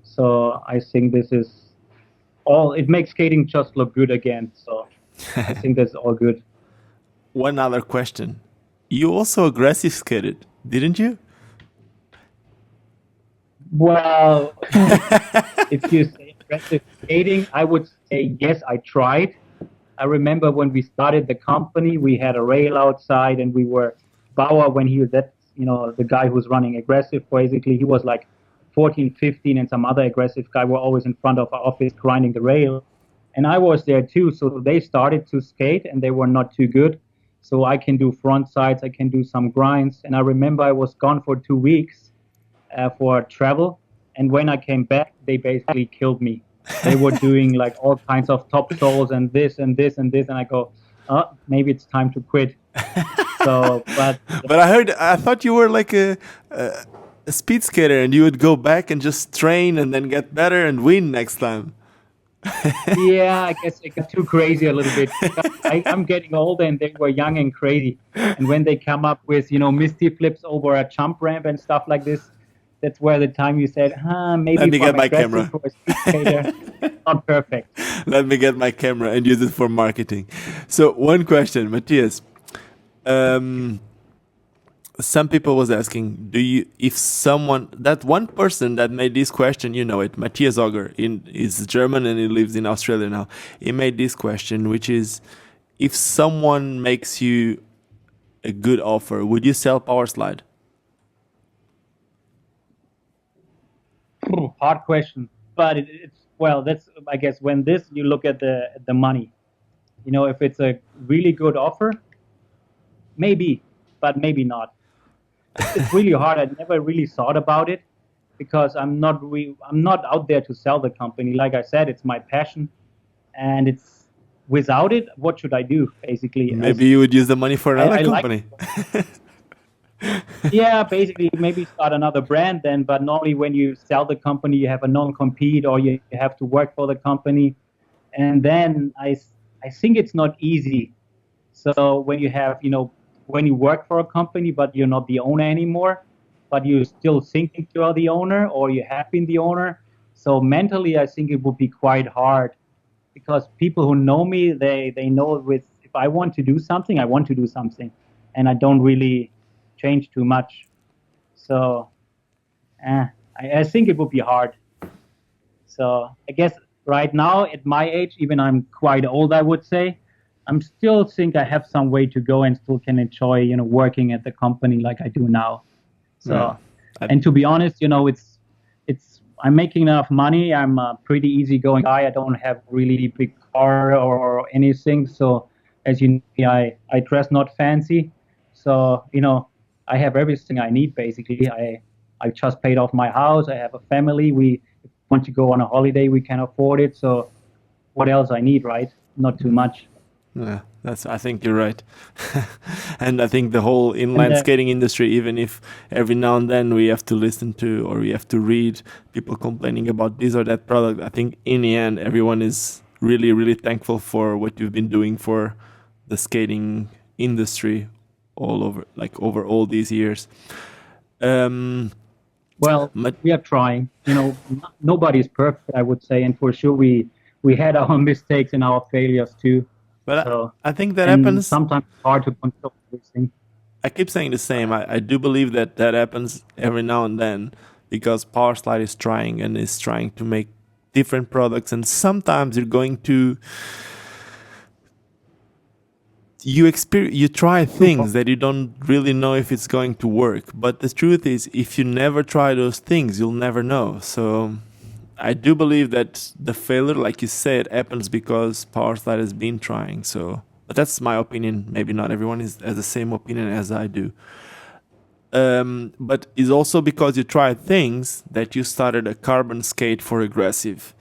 So I think this is all. It makes skating just look good again. So I think that's all good. One other question: you also aggressive skated, didn't you? Well, if you say aggressive skating, I would say yes, I tried. I remember when we started the company, we had a rail outside, and we were Bauer when he was the guy who's running aggressive. Basically, he was like 14, 15, and some other aggressive guy were always in front of our office grinding the rail. And I was there too, so they started to skate, and they were not too good. So I can do front sides, I can do some grinds. And I remember I was gone for 2 weeks for travel, and when I came back, they basically killed me. They were doing like all kinds of top stalls and this and this and this, and I go, oh, maybe it's time to quit. So, but But I thought you were like a speed skater, and you would go back and just train and then get better and win next time. yeah, I guess I got too crazy a little bit. I'm getting older, and they were young and crazy. And when they come up with, misty flips over a jump ramp and stuff like this, that's where the time you said, maybe Let me if get I'm my aggressive camera. for a speed skater, not perfect. Let me get my camera and use it for marketing. So one question, Matthias. Some people was asking, if someone, that one person that made this question, you know it, Matthias Auger, is German and he lives in Australia now. He made this question, which is, if someone makes you a good offer, would you sell Powerslide? Hard question, but that's, I guess, when you look at the money. If it's a really good offer, maybe, but maybe not. It's really hard. I never really thought about it because I'm not out there to sell the company. Like I said, it's my passion, and it's without it, what should I do? Basically, Maybe you would use the money for another I company. Yeah, basically, maybe start another brand then. But normally, when you sell the company, you have a non-compete, or you have to work for the company, and then I think it's not easy. So when you have, when you work for a company, but you're not the owner anymore, but you're still thinking you are the owner, or you have been the owner. So mentally, I think it would be quite hard, because people who know me, they know if I want to do something, I want to do something, and I don't really change too much. So I think it would be hard. So I guess right now at my age, even I'm quite old, I would say, I'm still think I have some way to go and still can enjoy, working at the company like I do now. So, Yeah. and to be honest, I'm making enough money. I'm a pretty easygoing guy. I don't have really big car or anything. So as you know, I dress not fancy. So, I have everything I need basically. I just paid off my house. I have a family. We want to go on a holiday. We can afford it. So what else I need, right? Not too much. Yeah, I think you're right. And I think the whole inline skating industry, even if every now and then we have to listen to or we have to read people complaining about this or that product, I think in the end everyone is really, really thankful for what you've been doing for the skating industry over all these years. Well, we are trying. Nobody's perfect, I would say, and for sure we had our mistakes and our failures too. But I think that happens. Sometimes it's hard to control everything. I keep saying the same. I do believe that happens every now and then, because Powerslide is trying to make different products, and sometimes you're going to you try things that you don't really know if it's going to work. But the truth is, if you never try those things, you'll never know. So I do believe that the failure, like you said, happens because Powerslide has been trying. So, but that's my opinion. Maybe not everyone has the same opinion as I do. But it's also because you tried things that you started a carbon skate for aggressive.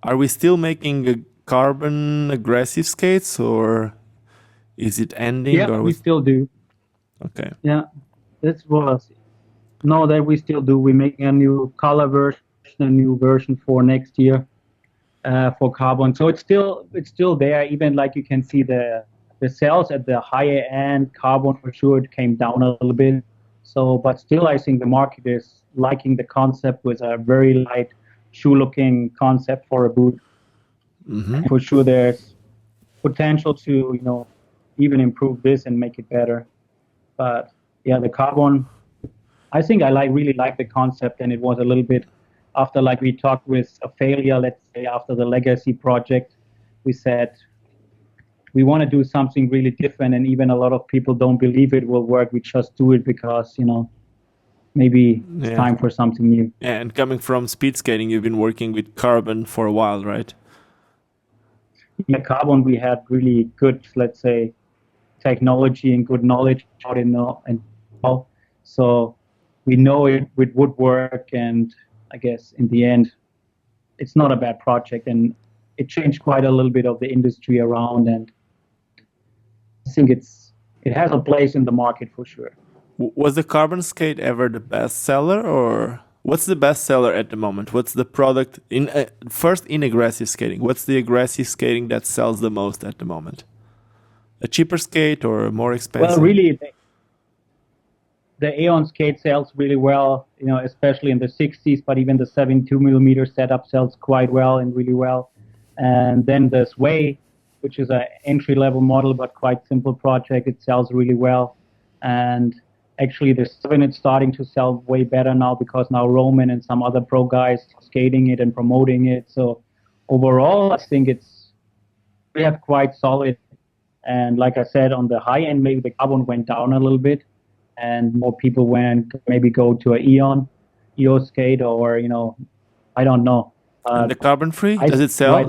Are we still making a carbon aggressive skates, or is it ending? Yeah, we still do. Okay. Yeah, that's what. No, that we still do. We're making a new color version, a new version for next year for carbon. So it's still there. Even like you can see the sales at the higher end carbon, for sure it came down a little bit. So, but still, I think the market is liking the concept with a very light shoe-looking concept for a boot. Mm-hmm. For sure, there's potential to even improve this and make it better. But yeah, the carbon, I think I really like the concept, and it was a little bit after we talked with a failure, let's say after the legacy project, we said we want to do something really different, and even a lot of people don't believe it will work. We just do it because maybe it's time for something new. Yeah, and coming from speed skating, you've been working with carbon for a while, right? Yeah, carbon, we had really good, let's say, technology and good knowledge about it now, and so we know it would work, and I guess in the end it's not a bad project, and it changed quite a little bit of the industry around, and I think it's it has a place in the market for sure. Was the carbon skate ever the best seller, or what's the best seller at the moment? What's the product first in aggressive skating? What's the aggressive skating that sells the most at the moment? A cheaper skate or a more expensive? Well, really, the Aeon skate sells really well, especially in the 60s, but even the 72mm setup sells quite well and really well. And then the SWELL, which is an entry-level model but quite simple project, it sells really well. And actually, the 7 is starting to sell way better now because now Roman and some other pro guys are skating it and promoting it. So overall, I think we have quite solid. And like I said, on the high end, maybe the carbon went down a little bit, and more people went maybe go to an Aeon skate, or I don't know. And the carbon free, does it sell?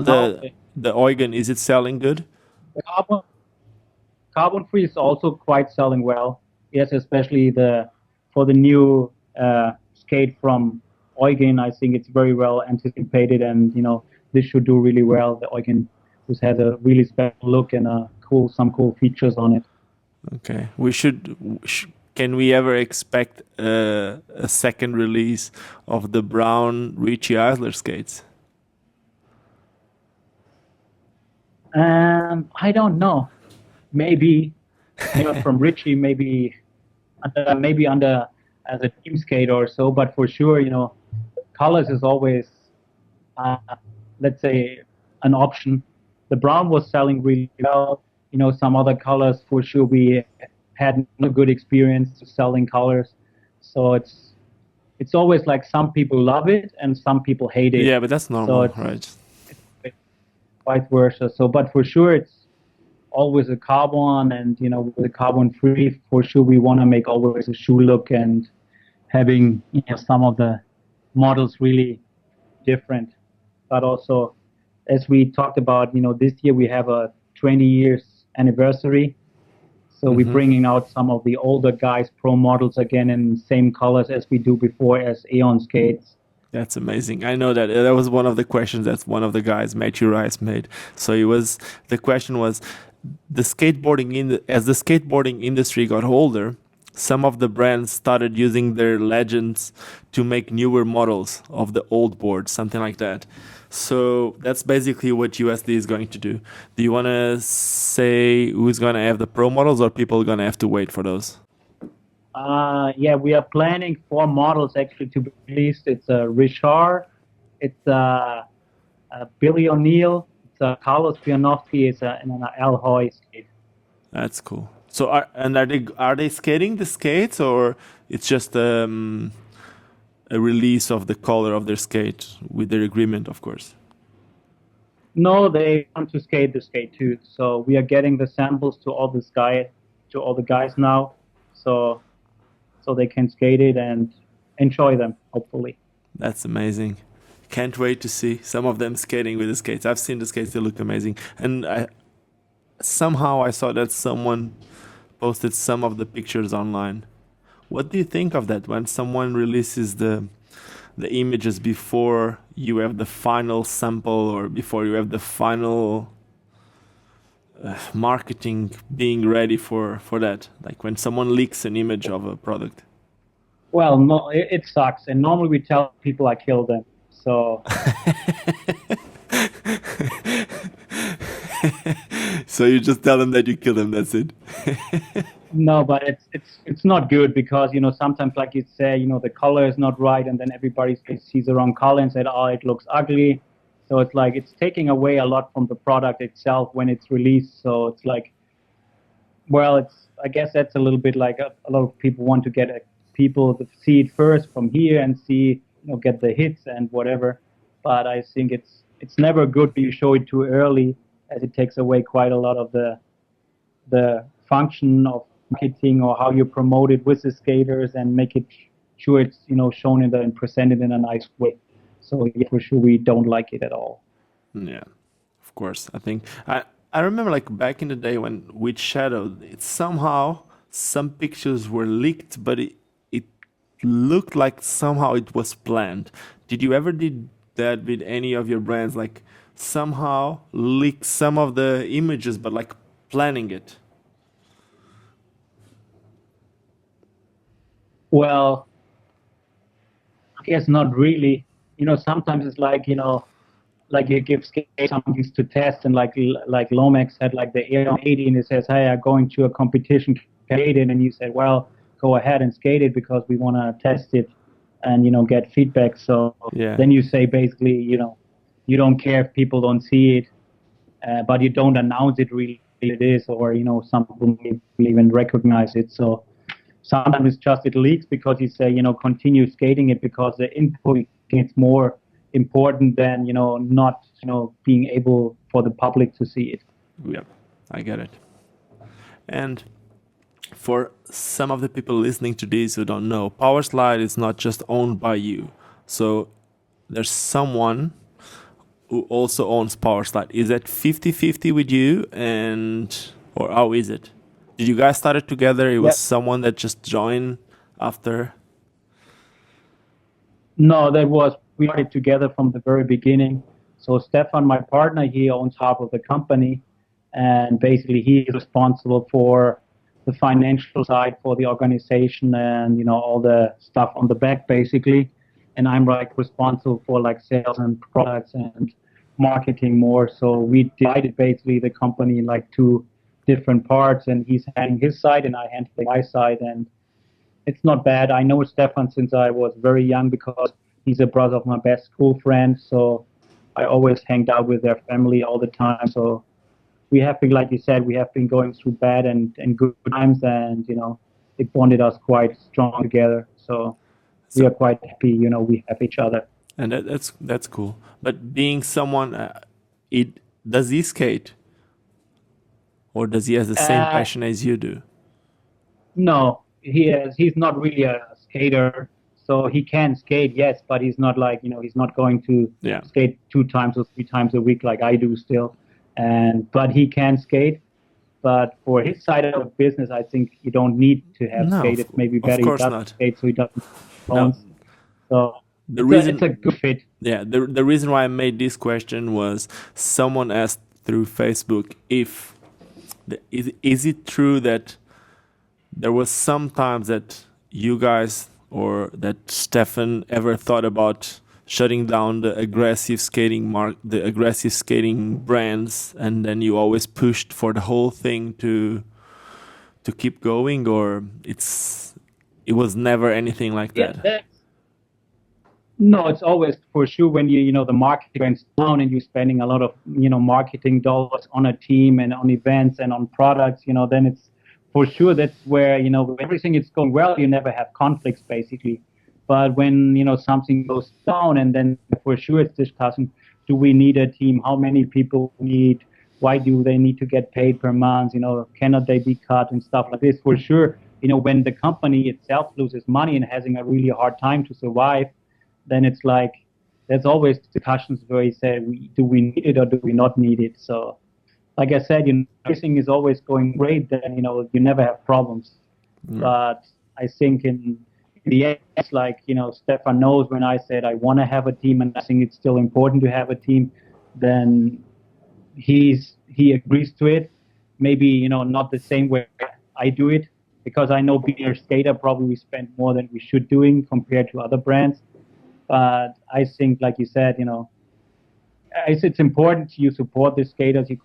The Eugen, is it selling good? The carbon free is also quite selling well. Yes, especially for the new skate from Eugen. I think it's very well anticipated, and this should do really well. The Eugen, which has a really special look and some cool features on it. Okay, can we ever expect a second release of the brown Richie eilser skates? I don't know. Maybe from Richie, maybe under as a team skate or so. But for sure, colors is always, let's say, an option. The brown was selling really well. Some other colors for sure we had a good experience selling colors. So it's always like some people love it and some people hate it. Yeah, but that's normal, so right? It's vice versa. So, but for sure it's always a carbon, and with the carbon free, for sure we want to make always a shoe look, and having some of the models really different. But also, as we talked about, this year we have a 20 years anniversary. So we're bringing out some of the older guys' pro models again in same colors as we do before as Aeon skates. That's amazing. I know that was one of the questions that one of the guys, Matthew Rice, made. So the question was, as the skateboarding industry got older, some of the brands started using their legends to make newer models of the old boards, something like that. So that's basically what USD is going to do. Do you want to say who's going to have the pro models, or people are going to have to wait for those? Yeah, we are planning 4 models actually to be released. It's a Rachard, it's a Billy O'Neill, it's a Carlos Pianowski, and an hooi skate. That's cool. So are they skating the skates, or it's just a release of the color of their skate with their agreement, of course? No, they want to skate the skate too. So we are getting the samples to all the guys now, so they can skate it and enjoy them, hopefully. That's amazing. Can't wait to see some of them skating with the skates. I've seen the skates; they look amazing. And somehow I saw that someone posted some of the pictures online. What do you think of that when someone releases the images before you have the final sample, or before you have the final marketing being ready for that? Like when someone leaks an image of a product. Well, no, it sucks. And normally we tell people I kill them. So. So you just tell them that you kill them. That's it. No, but it's not good because sometimes, like you say, the color is not right, and then everybody sees the wrong color and said, "Oh, it looks ugly." So it's like it's taking away a lot from the product itself when it's released. So it's like, well, I guess that's a little bit like a lot of people want to get people to see it first from here and see, get the hits and whatever. But I think it's never good to show it too early, as it takes away quite a lot of the function of marketing, or how you promote it with the skaters and make it sure it's shown and presented in a nice way. So yeah, for sure we don't like it at all. Yeah, of course. I think I remember like back in the day when with Xsjado, it somehow some pictures were leaked, but it looked like somehow it was planned. Did you ever did that with any of your brands, like somehow leak some of the images but like planning it? Well, I guess not really. Sometimes it's like, like you give skate some things to test, and like Lomax had like the Aeon 80, and it says, hey, I'm going to a competition, skate it, and you said, well, go ahead and skate it because we want to test it and get feedback. So Yeah. then you say basically, you don't care if people don't see it, but you don't announce it really it is, or some people may even recognize it. So sometimes it's just it leaks because you say, continue skating it because the input gets more important than, not, being able for the public to see it. Yeah, I get it. And for some of the people listening to this who don't know, Powerslide is not just owned by you. So there's someone who also owns Powerslide. Is that 50-50 with you, or how is it? Did you guys start it together? It was someone that just joined after? No, we started together from the very beginning. So Stefan, my partner, he owns half of the company, and basically he is responsible for the financial side for the organization and all the stuff on the back basically. And I'm responsible for sales and products and marketing more. So we divided basically the company in two different parts, and he's handling his side and I handle my side, and it's not bad. I know Stefan since I was very young because he's a brother of my best school friend. So I always hanged out with their family all the time. So we have been, like you said, we have been going through bad and good times, and it bonded us quite strong together. So we are quite happy, we have each other. And that's cool. But being someone, does he skate, or does he have the same passion as you do? No, he's not really a skater. So he can skate, yes, but he's not he's not going to skate 2 times or 3 times a week like I do still. But he can skate. But for his side of the business, I think you don't need to have skate. It's maybe better he doesn't skate so he doesn't bounce. So it's a good fit. Yeah, the reason why I made this question was someone asked through Facebook if is it true that there was sometimes that you guys or that Stefan ever thought about shutting down the aggressive skating brands, and then you always pushed for the whole thing to keep going, or it was never anything like that? No, it's always for sure when the market went down and you're spending a lot of marketing dollars on a team and on events and on products, then it's for sure that's where when everything is going well, you never have conflicts basically. But when something goes down, and then for sure it's discussing, do we need a team? How many people we need? Why do they need to get paid per month? Cannot they be cut and stuff like this? For sure, when the company itself loses money and having a really hard time to survive, then it's there's always discussions where you say, do we need it or do we not need it? So, like I said, everything is always going great. Then you never have problems. But I think in the end, Stefan knows when I said I want to have a team, and I think it's still important to have a team. Then he agrees to it. Maybe not the same way I do it, because I know being a skater probably we spend more than we should doing compared to other brands. But I think, like you said, it's important you support the skaters, you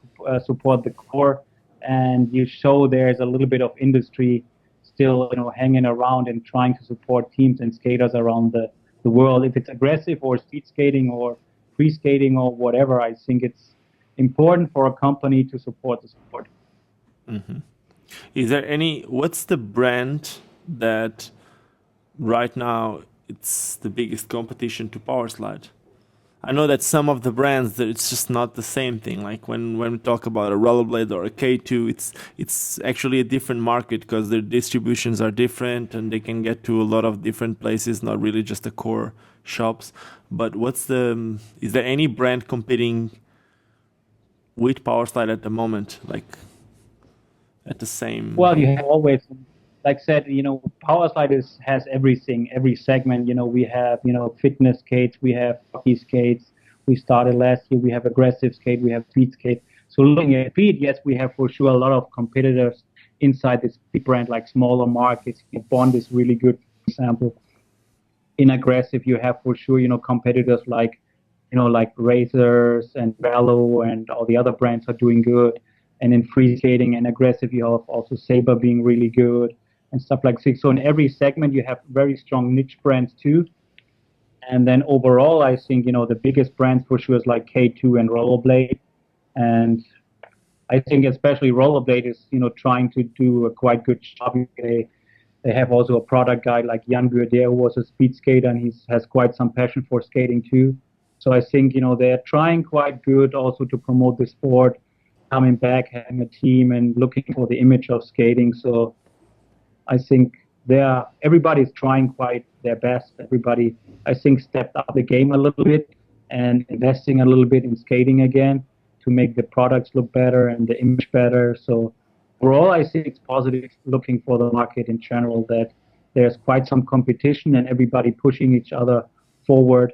support the core, and you show there's a little bit of industry still, hanging around and trying to support teams and skaters around the world. If it's aggressive or speed skating or free skating or whatever, I think it's important for a company to support the sport. Mm-hmm. Is there what's the brand that right now it's the biggest competition to Powerslide? I know that some of the brands that it's just not the same thing. Like when we talk about a rollerblade or a K2, it's actually a different market because their distributions are different and they can get to a lot of different places, not really just the core shops. But is there any brand competing with Powerslide at the moment, like at the same? Well, you have always, like I said, Powerslide has everything, every segment. We have, fitness skates, we have hockey skates. We started last year. We have aggressive skate, we have speed skate. So looking at speed, yes, we have for sure a lot of competitors inside this big brand, like smaller markets. Bond is really good example. In aggressive, you have for sure, competitors like, like Razors and Velo and all the other brands are doing good. And in free skating and aggressive, you have also Saber being really good and stuff like this. So in every segment, you have very strong niche brands too. And then overall, I think, the biggest brands for sure is like K2 and Rollerblade. And I think especially Rollerblade is, trying to do a quite good job. They have also a product guy like Jan Buurder, who was a speed skater, and he has quite some passion for skating too. So I think, they're trying quite good also to promote the sport, coming back, having a team, and looking for the image of skating. So I think everybody's trying quite their best. Everybody, I think, stepped up the game a little bit and investing a little bit in skating again to make the products look better and the image better. So overall, I think it's positive looking for the market in general, that there's quite some competition and everybody pushing each other forward.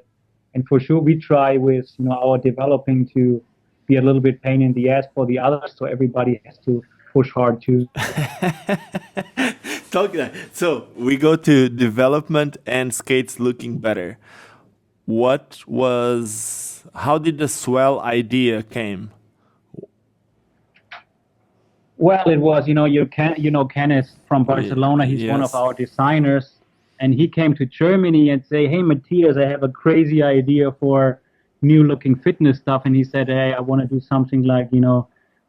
And for sure, we try with our developing to be a little bit pain in the ass for the others, so everybody has to push hard too. So we go to development and skates looking better. How did the SWELL idea came? Well, it was, Kenneth from Barcelona. He's one of our designers, and he came to Germany and say, "Hey, Matthias, I have a crazy idea for new-looking fitness stuff." And he said, "Hey, I want to do something like,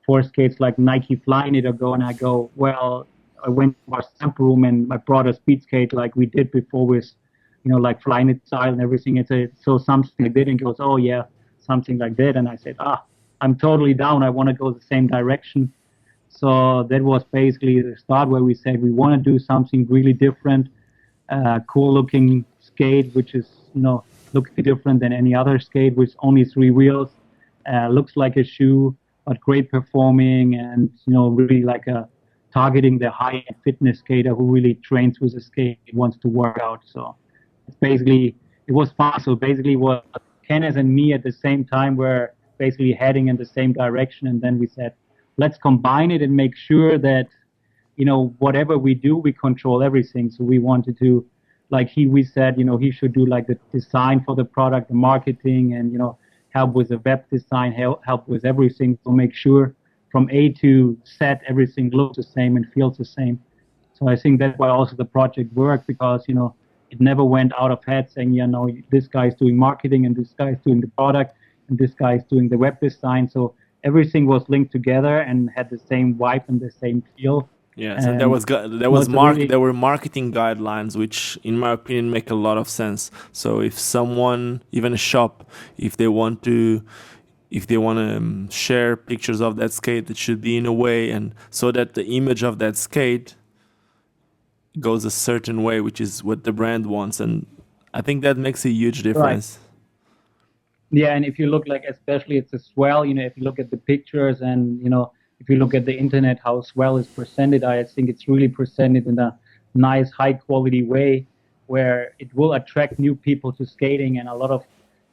for skates like Nike Flyknit or go." And I go, "Well," I went to our sample room and I brought a speed skate like we did before with, like Flyknit style and everything. It's so something like that. And he goes, "Oh yeah, something like that." And I said, "I'm totally down. I want to go the same direction." So that was basically the start where we said we want to do something really different, cool looking skate, which is, looking different than any other skate with only 3 wheels, looks like a shoe, but great performing and, really like targeting the high-end fitness skater who really trains with a skate, wants to work out. So it's basically, it was fun. So basically what Kenneth and me at the same time were basically heading in the same direction. And then we said, let's combine it and make sure that, whatever we do, we control everything. So we wanted to, like we said, he should do like the design for the product, the marketing, and, help with the web design, help with everything to make sure from A to Z, everything looks the same and feels the same. So I think that's why also the project worked, because, it never went out of head saying, this guy's doing marketing and this guy's doing the product and this guy's doing the web design. So everything was linked together and had the same vibe and the same feel. Yeah, so there were marketing guidelines, which, in my opinion, make a lot of sense. So if someone, even a shop, if they want to share pictures of that skate, it should be in a way, and so that the image of that skate goes a certain way, which is what the brand wants, and I think that makes a huge difference. Right. Yeah, and if you look especially it's a SWELL, if you look at the pictures and, if you look at the internet, how SWELL is presented, I think it's really presented in a nice, high-quality way where it will attract new people to skating. And a lot of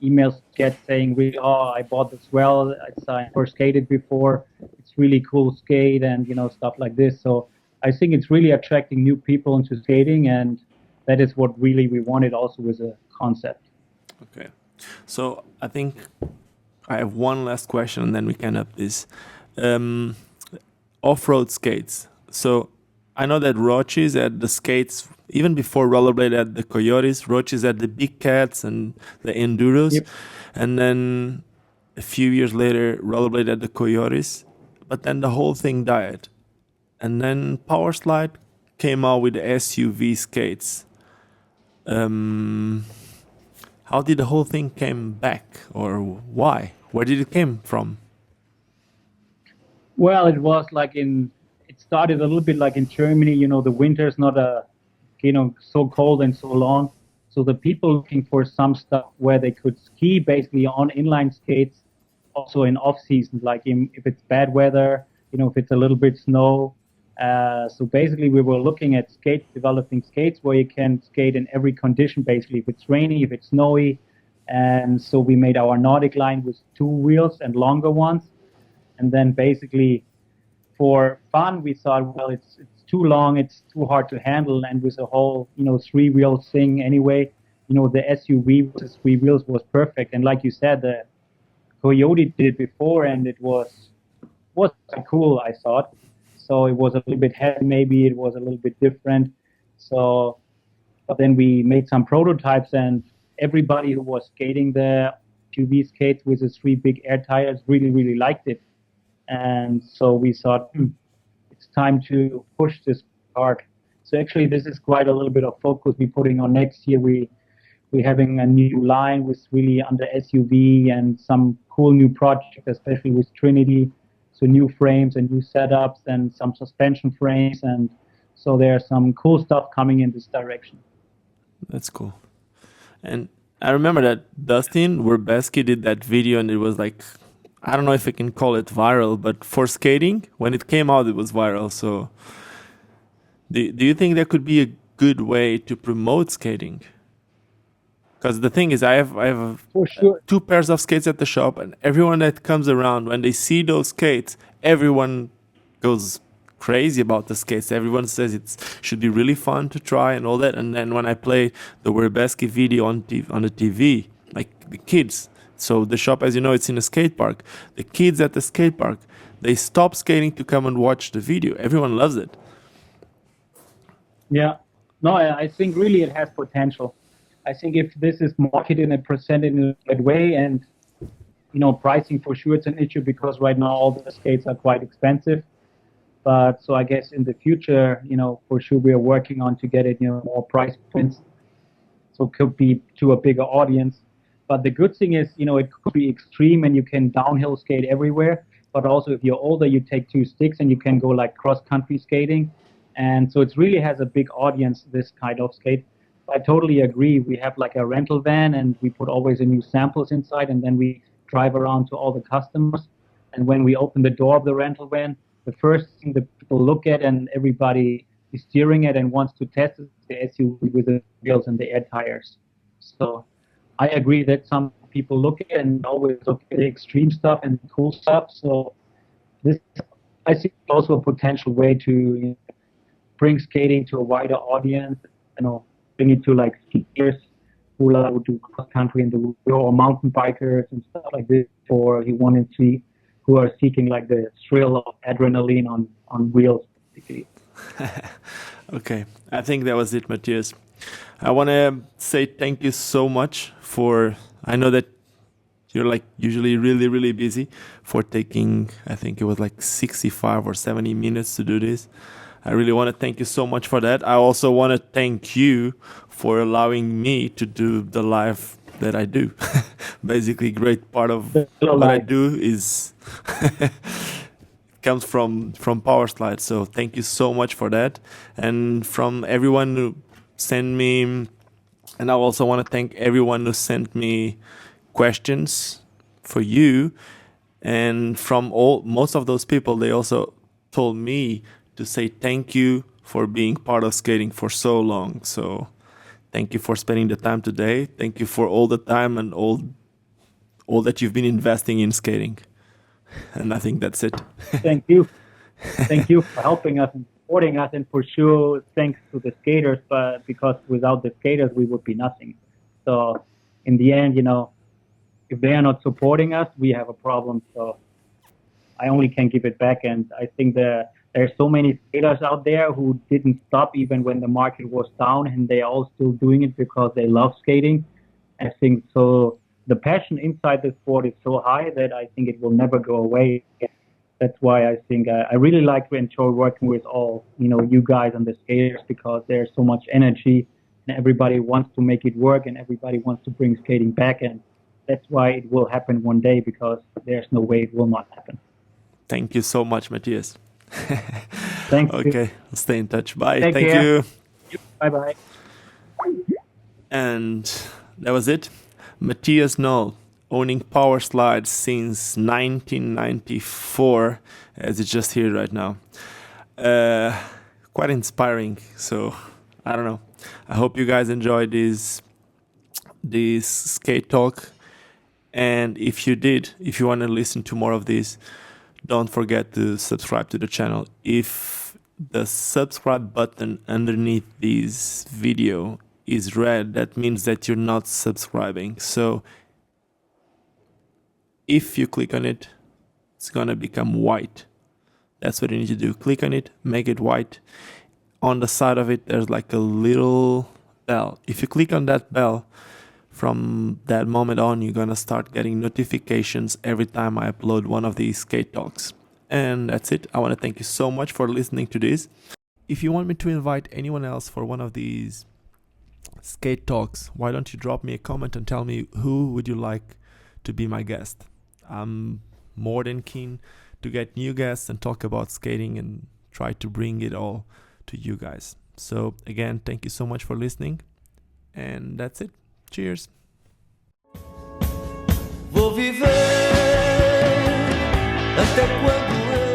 emails get saying, really, I bought the SWELL, I first skated before, it's really cool skate and, stuff like this. So I think it's really attracting new people into skating, and that is what really we wanted also with a concept. Okay. So I think I have one last question and then we can up this. Off-road skates. So I know that Roches had the skates, even before Rollerblade had the Coyotes, Roches had the Big Cats and the Enduros. Yep. And then a few years later, Rollerblade had the Coyotes. But then the whole thing died. And then Powerslide came out with the SUV skates. How did the whole thing came back, or why? Where did it came from? Well, it was it started a little bit like in Germany, the winter's not so cold and so long. So the people looking for some stuff where they could ski basically on inline skates, also in off season, like if it's bad weather, if it's a little bit snow. So basically we were looking at developing skates where you can skate in every condition, basically if it's rainy, if it's snowy. And so we made our Nordic line with 2 wheels and longer ones. And then basically for fun, we thought, well, it's too long, it's too hard to handle. And with the whole, 3-wheel thing anyway, the SUV with the 3 wheels was perfect. And like you said, the Coyote did it before, and it was quite cool, I thought. So it was a little bit heavy, maybe it was a little bit different. So, but then we made some prototypes, and everybody who was skating the SUV skates with the 3 big air tires really, really liked it. And so we thought, it's time to push this hard. So actually, this is quite a little bit of focus we're putting on next year. We're having a new line with really under SUV and some cool new projects, especially with Trinity. So new frames and new setups and some suspension frames. And so there's some cool stuff coming in this direction. That's cool. And I remember that Dustin Werbeski did that video, and it was like, I don't know if I can call it viral, but for skating, when it came out, it was viral. So do you think there could be a good way to promote skating? Because the thing is, I have For sure. 2 pairs of skates at the shop, and everyone that comes around, when they see those skates, everyone goes crazy about the skates. Everyone says it should be really fun to try and all that. And then when I play the Werbeski video on the TV, like the kids, so the shop, as you know, it's in a skate park. The kids at the skate park, they stop skating to come and watch the video. Everyone loves it. Yeah. No, I think really it has potential. I think if this is marketed and presented in a good way, and pricing, for sure it's an issue because right now all the skates are quite expensive. But so I guess in the future, for sure we are working on to get it, more price points, so it could be to a bigger audience. But the good thing is, it could be extreme and you can downhill skate everywhere. But also if you're older, you take 2 sticks and you can go like cross-country skating. And so it really has a big audience, this kind of skate. I totally agree. We have like a rental van, and we put always a new samples inside, and then we drive around to all the customers. And when we open the door of the rental van, the first thing that people look at and everybody is steering it and wants to test is the SUV with the wheels and the air tires. So I agree that some people look at it and always look at the extreme stuff and cool stuff. So this, I see, also a potential way to bring skating to a wider audience. Bring it to like skiers who do cross country in the wheel, or mountain bikers and stuff like this, or who are seeking like the thrill of adrenaline on wheels, basically. Okay, I think that was it, Matthias. I want to say thank you so much for, I know that you're like usually really, really busy, for taking, I think it was like 65 or 70 minutes to do this. I really want to thank you so much for that. I also want to thank you for allowing me to do the live that I do. Basically, great part of what I do is comes from Powerslide. So thank you so much for that. And from everyone who sent me, and I also want to thank everyone who sent me questions for you. And from most of those people, they also told me to say thank you for being part of skating for so long. So thank you for spending the time today. Thank you for all the time and all that you've been investing in skating. And I think that's it. Thank you. Thank you for helping us and supporting us, and for sure thanks to the skaters, but because without the skaters we would be nothing. So in the end, if they are not supporting us, we have a problem. So I only can give it back, and I think there's so many skaters out there who didn't stop even when the market was down, and they are all still doing it because they love skating. I think so. The passion inside the sport is so high that I think it will never go away. That's why I think I really like to enjoy working with all, you guys and the skaters, because there's so much energy and everybody wants to make it work and everybody wants to bring skating back. And that's why it will happen one day, because there's no way it will not happen. Thank you so much, Matthias. Thanks. Okay, I'll stay in touch. Bye. Take Thank care. you. Bye-bye. And that was it. Matthias Knoll, owning Powerslide since 1994, as it's just here right now. Quite inspiring. So I don't know. I hope you guys enjoyed this skate talk. And if you did, if you want to listen to more of this, don't forget to subscribe to the channel. If the subscribe button underneath this video is red, that means that you're not subscribing. So if you click on it, it's gonna become white. That's what you need to do. Click on it, make it white. On the side of it, there's like a little bell. If you click on that bell, from that moment on, you're gonna start getting notifications every time I upload one of these skate talks. And that's it. I want to thank you so much for listening to this. If you want me to invite anyone else for one of these skate talks, why don't you drop me a comment and tell me who would you like to be my guest. I'm more than keen to get new guests and talk about skating and try to bring it all to you guys. So again, thank you so much for listening, and that's it. Cheers. Vou viver até quando eu